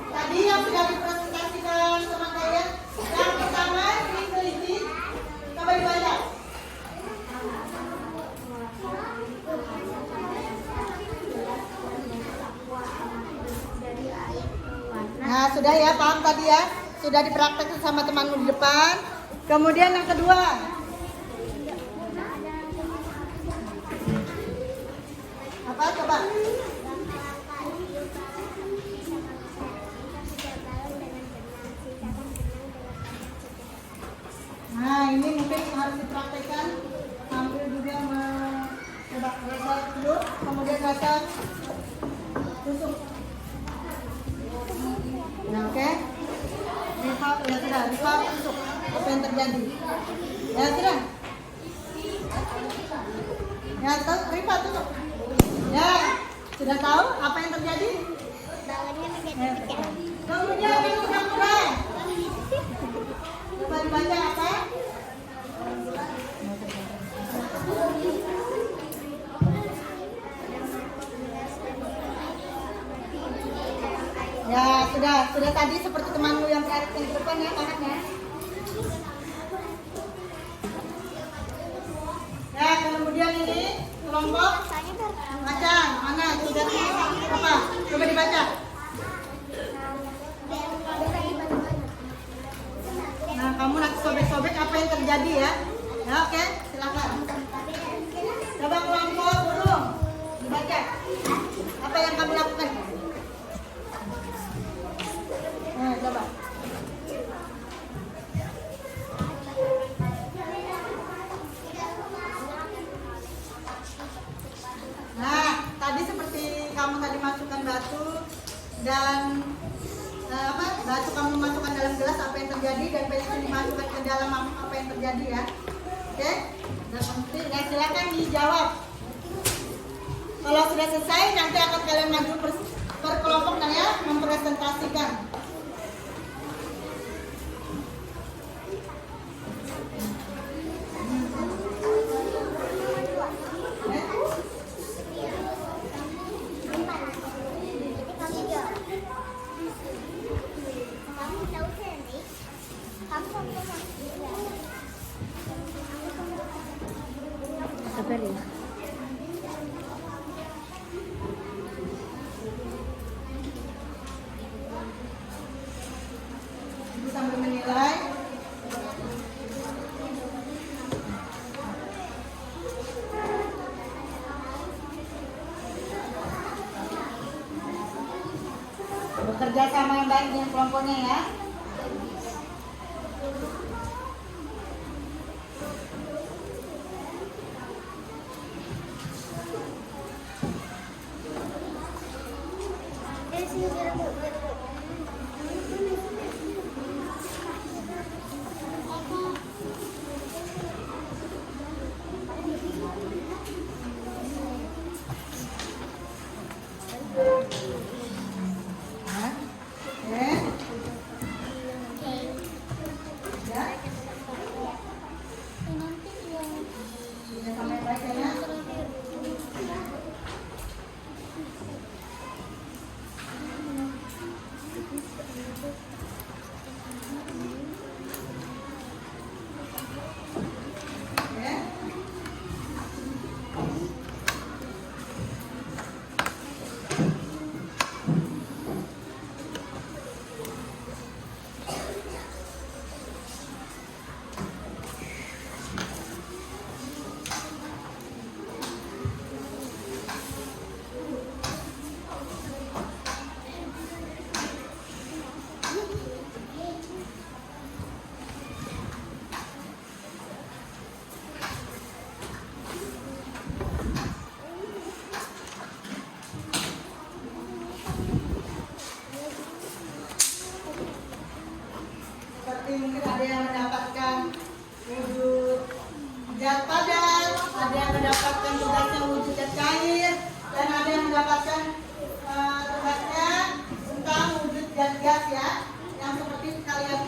A: Tadi yang sudah dipresentasikan sama kalian. Yang pertama ini kelinci. Coba dibaca. Nah, sudah ya, paham tadi ya? Sudah dipraktekkan sama temanmu di depan. Kemudian yang kedua. Apa? Coba. dibaca. Tusuk. Nah, oke. Rifat, ya sudah. Rifat, tusuk. Apa yang terjadi? Ya sudah. Ya tahu, Rifat tusuk. Ya, sudah tahu apa yang terjadi? Kemudian yang kurang-kurang. Coba dibaca apa? Ya, sudah tadi seperti temanmu yang terakhir di depan ya, tangannya. Ya, kemudian ini kelompok macan, mana sudah apa? Coba dibaca. Nah, kamu nanti sobek-sobek apa yang terjadi ya? Ya, oke, silakan. Coba kelompok burung dibaca. Apa yang kamu lakukan? Nah, coba. Nah, tadi seperti kamu tadi masukkan batu dan batu kamu masukkan dalam gelas, apa yang terjadi, dan pensil dimasukkan ke dalam apa yang terjadi ya. Oke? Dan ya, silakan dijawab. Kalau sudah selesai nanti akan kalian maju per kelompok dan ya mempresentasikan. Ibu sambil menilai. Bekerja sama yang baik dengan kelompoknya ya. Mungkin ada yang mendapatkan wujud zat padat, ada yang mendapatkan tugasnya wujud zat cair, dan ada yang mendapatkan tugasnya tentang wujud zat gas ya, yang seperti kalian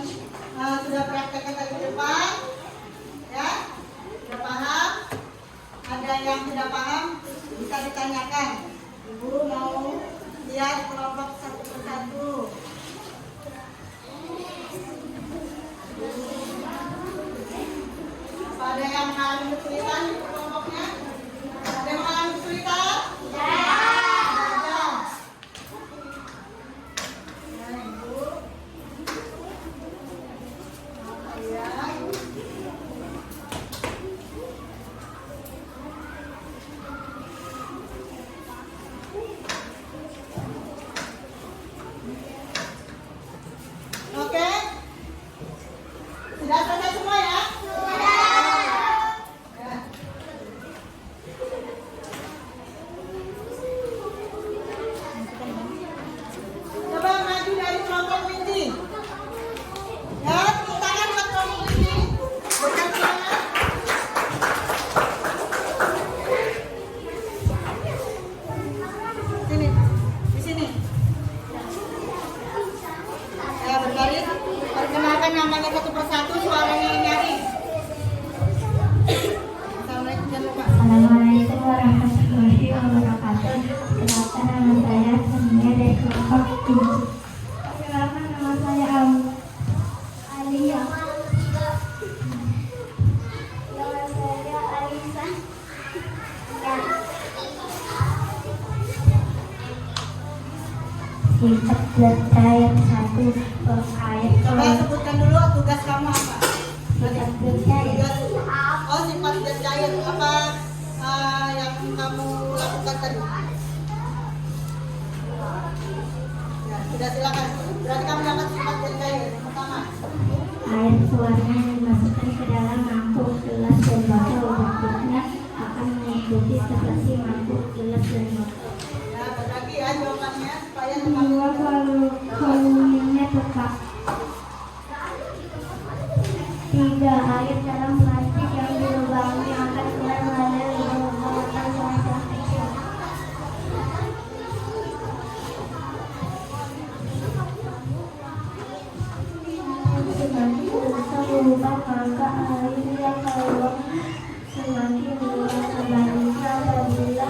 A: sudah praktekkan tadi di depan ya. Sudah paham? Ada yang tidak paham bisa ditanyakan. Ibu mau lihat kelompok satu persatu. Ada yang mengalami kesulitan di kelompoknya? Ada yang mengalami kesulitan? Ya. Ada. Ya, Ibu. Ya. Oke. Sudah selesai semua ya?
B: sifat zat cair satu air
A: Coba sebutkan dulu tugas kamu apa?
B: sifat zat cair.
A: Oh, sifat zat cair. Apa yang kamu lakukan tadi? Ya, sudah silakan. Berarti kamu dapat sifat zat cair. Yang pertama.
B: Air pewarna yang dimasukkan ke dalam mangkuk, gelas, dan botol bentuknya akan mengikuti seperti mangkuk, gelas, dan botol.
A: Nah, berbagi ya jawabannya supaya
B: Kedua, volumenya tetap. 3. Air dalam plastik yang dilubangi akan keluar melalui lubang atau salah satu. Semakin besar lubang, maka air yang keluar semakin luas. Sebaliknya, apabila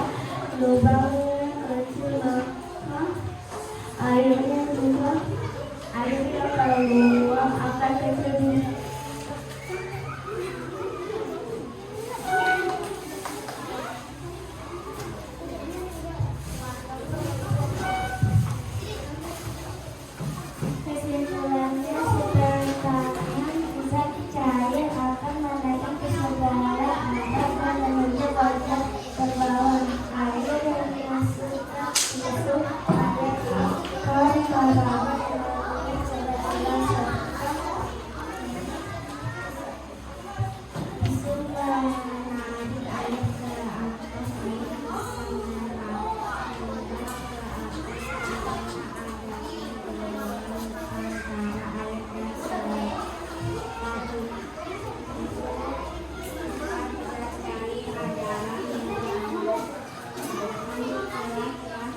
B: lubangnya kecil, maka air yang keluar akan kecil. Kesimpulannya, setelahnya zat cair akan menaikkan ke segala atas dan menuju bagian terbawah. Air yang masuk pada ekor ke bawah melalui celah serta sumber menarik air ke atas. Air akan menyerap udara ke atas antara air dan selat. Zat cair adalah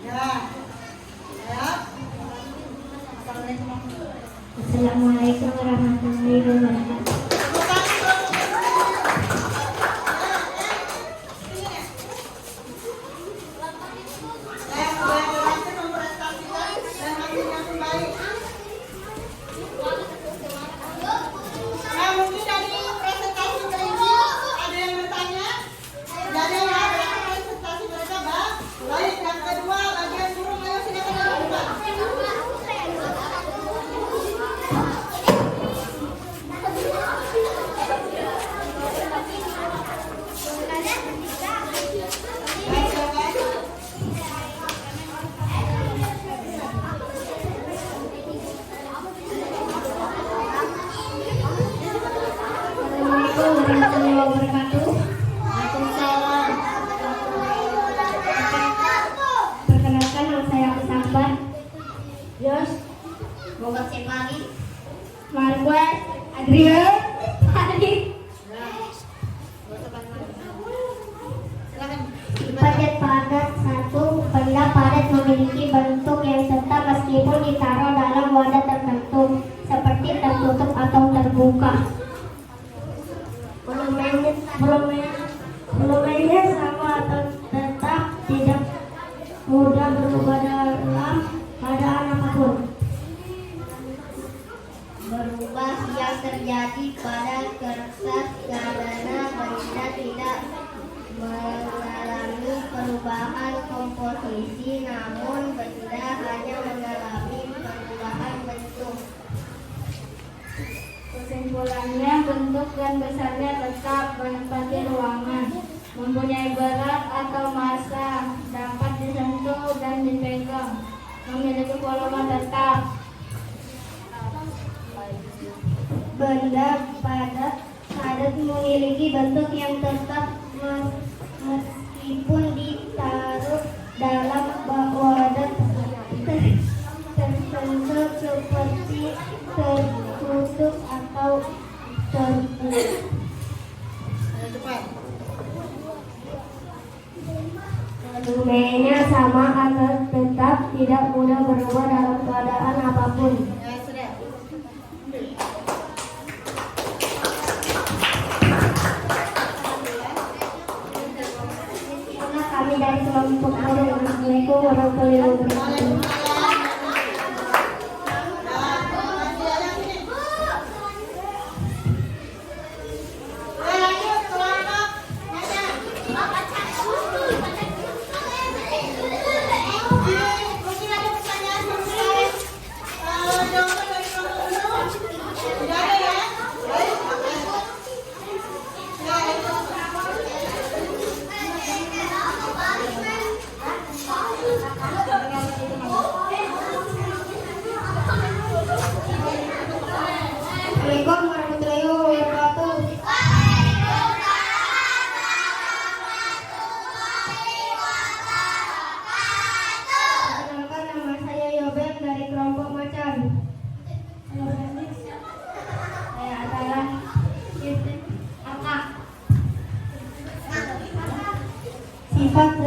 A: ya. Ya. Assalamualaikum.
B: Assalamualaikum warahmatullahi wabarakatuh. Warahmatullahi wabarakatuh. Waalaikumsalam. Perkenalkan, nama saya Akbar. Yos, Muhammad Separi, Marquez, Adrian, Adi. Padat padat satu, benda padat memiliki bentuk yang tetap meskipun ditaruh dalam wadah tertentu, seperti tertutup atau terbuka. Volumenya sama atau tetap, tidak mudah berubah dalam keadaan apapun. Berubah yang terjadi pada kertas karena benda tidak mengalami perubahan komposisi, namun benda hanya mengalami perubahan bentuk. Kesimpulannya, bentuk dan besarnya tetap menempati ruangan, mempunyai berat atau massa, dapat disentuh dan dipegang, memiliki volume tetap. Benda padat memiliki bentuk yang tetap meskipun ditaruh dalam wadah tertentu, seperti tertutup atau terbuka. Volumenya sama atau tetap, tidak mudah berubah dalam keadaan apapun.
A: Ya, sudah.
B: Kami dari kelompok guru. Assalamualaikum warahmatullahi wabarakatuh. sifat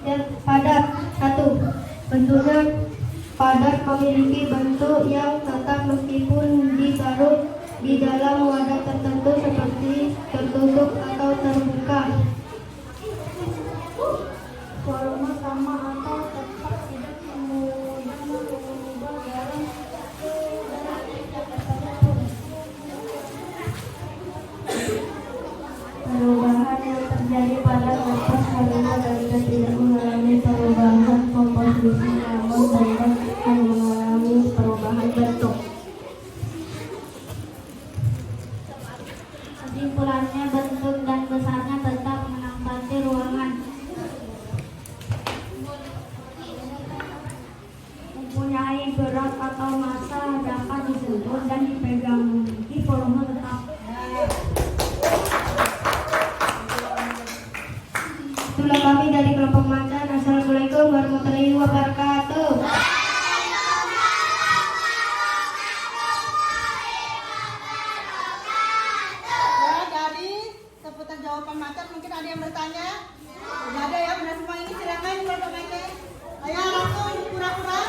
B: dan padat. 1. Bentuknya padat, memiliki bentuk yang tetap meskipun diparut di dalam wadah tertentu seperti tertutup atau terbuka. Volume sama atau tetap, tidak mudah mengubah dalam satu perubahan yang terjadi pada napas volume benda tidak mengalami perubahan komposisi, namun benda hanya mengalami perubahan bentuk. Kesimpulannya, bentuk dan besarnya tetap menempati ruangan. Mempunyai berat atau massa dapat disentuh dan dipegang, memiliki volume tetap. Itulah kami dari kelompok Macan. Assalamualaikum warahmatullahi wabarakatuh.
A: Ya, dari seputar jawaban Macan mungkin ada yang bertanya? Tidak ada ya, benar semua ini. Silakan kelompok Macan. Ayo langsung pura-pura.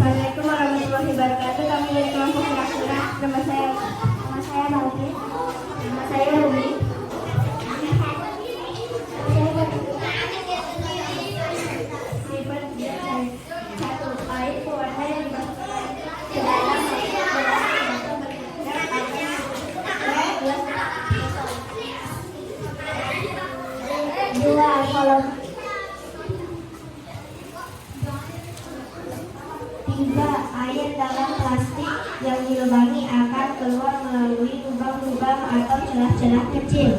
B: Assalamualaikum warahmatullahi wabarakatuh. Kami dari kelompok Kura-Kura. Nama saya Rauti. Nama saya Rumi. Sifat dia dari 1. Air pewarna yang dimasukkan ke dalam batu berkedap atau 2. Kolom. 3. Air dalam plastik yang dilubangi akan keluar melalui lubang-lubang atau celah-celah kecil.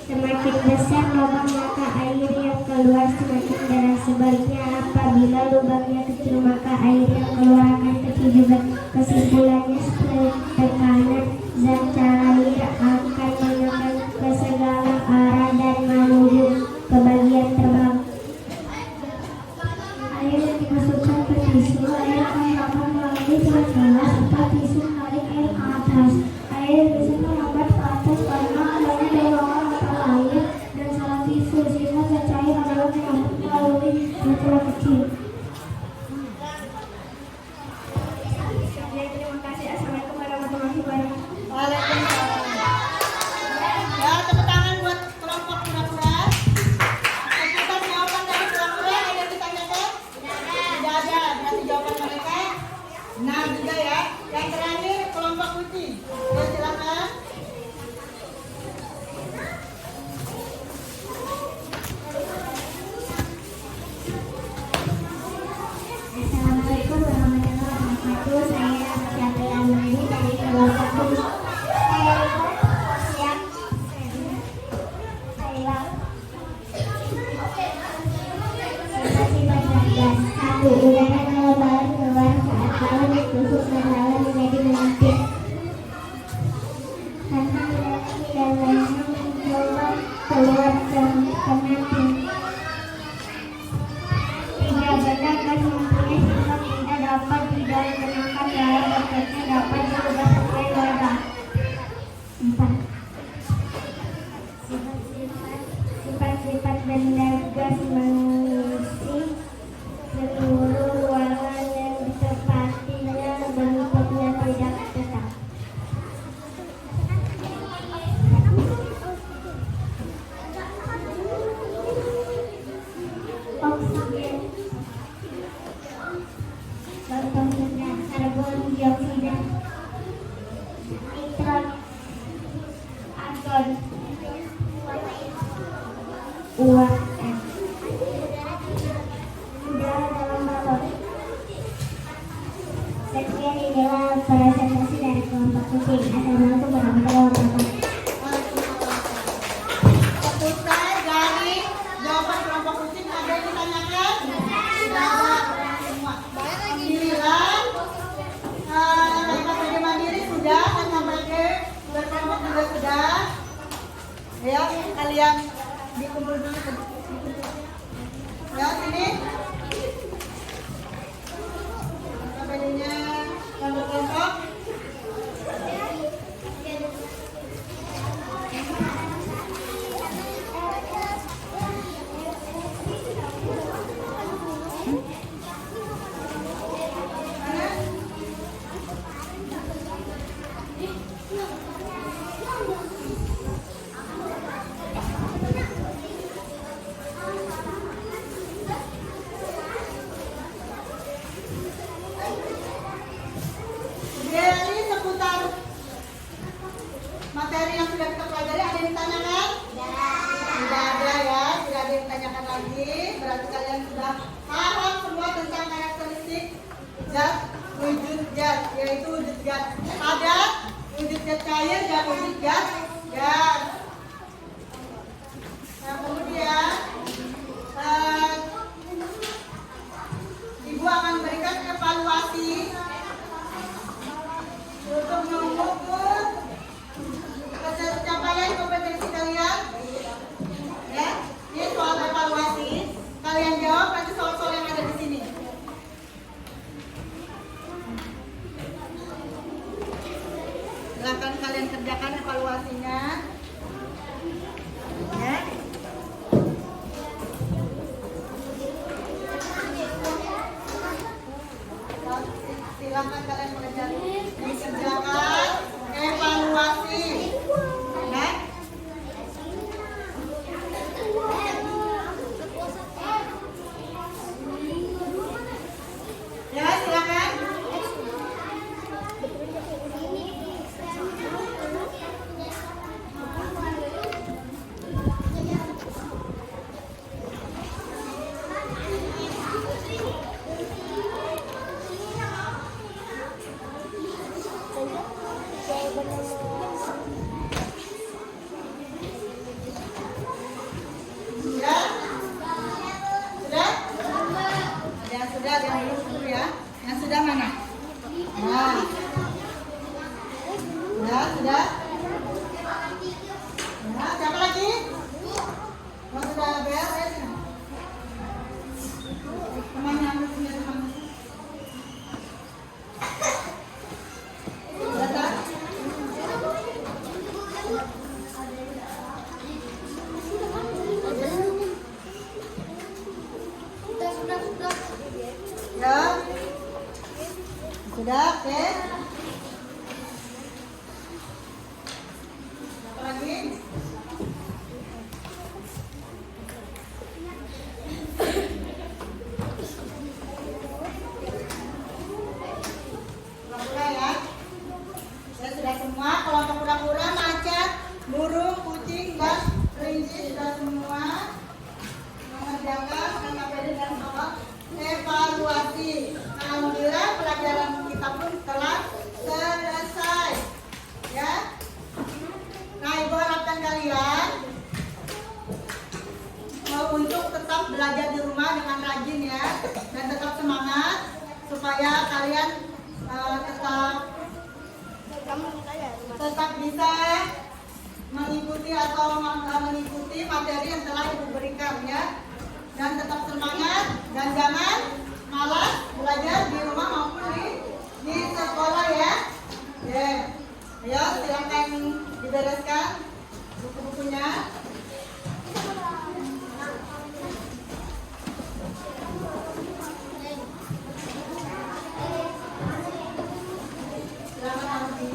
B: Semakin besar lubang maka air yang keluar semakin deras. Sebaliknya, apabila lubangnya kecil maka air yang keluar akan kecil juga. Kesimpulannya, tekanan zat cair akan menekan ke segala arah dan menuju ke bagian terbang. Air yang dimasukkan ke tisu, air akan dapat melalui celah-celah serta tisu menarik air ke atas. Air bisa merambat ke atas karena adanya dorongan mata air dan salah tisu, sehingga zat cair adalah merambat melalui celah kecil. Terima kasih. Assalamualaikum warahmatullahi wabarakatuh.
A: Waalaikumsalam. Ya, tepuk tangan buat kelompok Kura-Kura. Seputar jawaban dari Kura-Kura ada yang ditanyakan? Tidak ada. Berarti jawaban mereka nah juga ya. Yang terakhir kelompok Kucing. Ya, silakan.
B: Assalamualaikum warahmatullahi wabarakatuh. Saya Syafia Nurdi dari kelompok Kucing. Satu, udara kelembaran keluar saat lawan ditusuk dan lawan menjadi menyempit. Karena udara dan lainnya mencoba keluar ke kanan. 3, benda gas mempunyai sifat tidak dapat digunakan dalam bentuknya dapat diubah sesuai wadah. 4. Sifat-sifat benda gas mengisi seluruh ruangan yang ditempatinya, bentuknya tidak tetap. Oksigen, contohnya karbon dioksida, nitron, argon, uap, udara dalam balon. Sekian inilah presentasi dari kelompok Kucing. Assalamualaikum warahmatullahi wabarakatuh.
A: Seputar dari jawaban kelompok Kucing ada yang ditanyakan? Tidak ada. Semua. Alhamdulillah. Lewat media mandiri sudah, dan sampai ke berkelompok juga sudah. Ya, kalian dikumpul dulu. Ya, sini. Bajunya kelompok-kelompok. Jadi seputar materi yang sudah kita pelajari ada yang ditanyakan? Tidak ada ya, tidak ada yang ditanyakan lagi. Berarti kalian sudah paham semua tentang karakteristik zat wujud zat, yaitu wujud zat padat, wujud zat cair, dan wujud zat gas. Nah, kemudian Ibu akan berikan evaluasi untuk mengukur pencapaian kompetensi kalian. Ya, ini soal evaluasi. Kalian jawab nanti soal-soal yang ada di sini. Silakan kalian kerjakan evaluasinya. Ya. Silakan kalian dikerjakan evaluasi. Ya. Ya, silakan. Sudah? Sudah? Ada yang sudah, ada yang belum dulu ya. Yang sudah mana? Nah. Ya, sudah? Nah, siapa lagi? Oh, sudah beres. Temannya ambil punya teman. Sudah tak? Ya. Sudah, oke. Apa lagi? Kura-kura ya. Ya sudah semua. Kelompok kura-kura, macan, burung, kucing, dan kelinci sudah semua mengerjakan KKPD dan soal evaluasi. Alhamdulillah pelajaran kita pun telah selesai. Ya. Nah, Ibu harapkan kalian untuk tetap belajar di rumah dengan rajin ya, dan tetap semangat supaya kalian tetap bisa mengikuti materi yang telah Ibu berikan ya, dan tetap semangat dan jangan malas belajar di rumah maupun di sekolah ya. Ya, ayo silakan dibereskan buku-bukunya. Selamat pagi.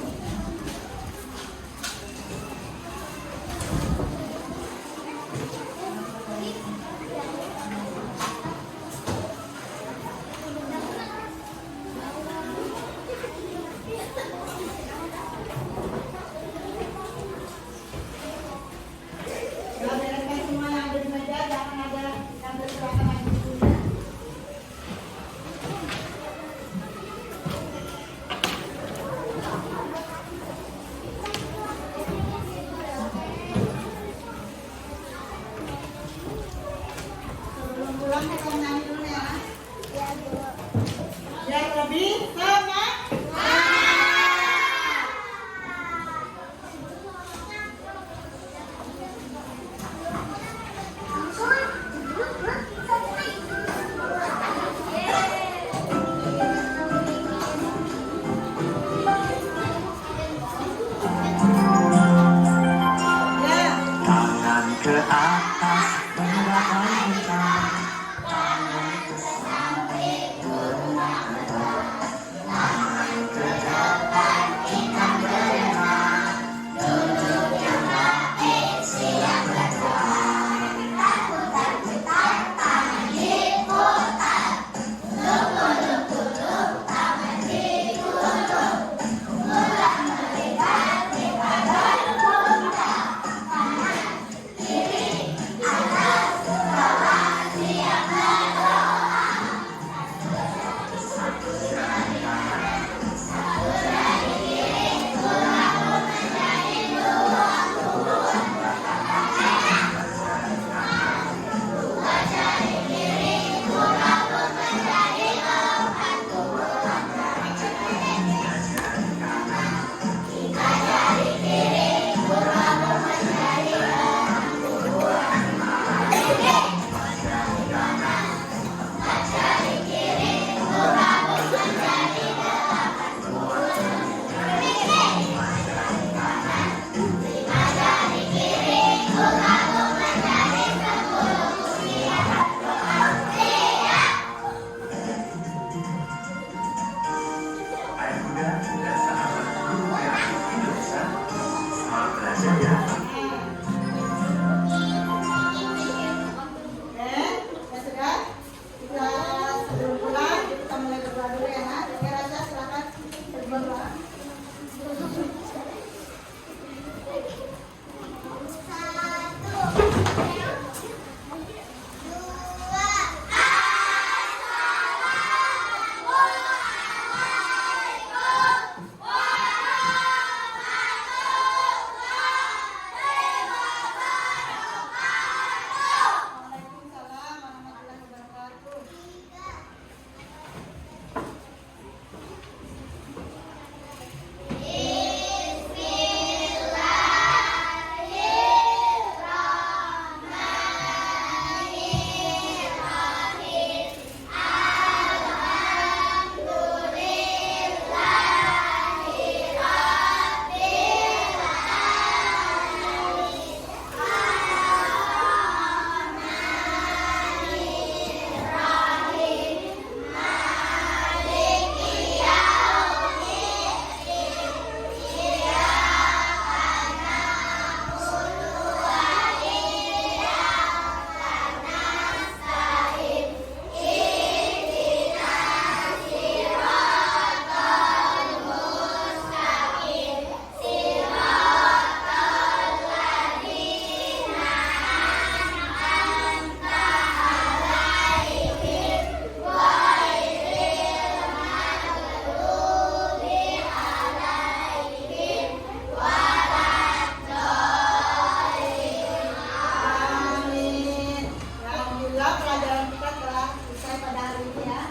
C: siap ya.
A: Oke, ya sudah. Kita sebelum pulang kita mulai berdoa dulu ya nak. Oke Raja silakan berdoa. Waalaikumsalam warahmatullahi wabarakatuh. Amin. Ya, alhamdulillah pelajaran kita telah selesai pada hari ini ya.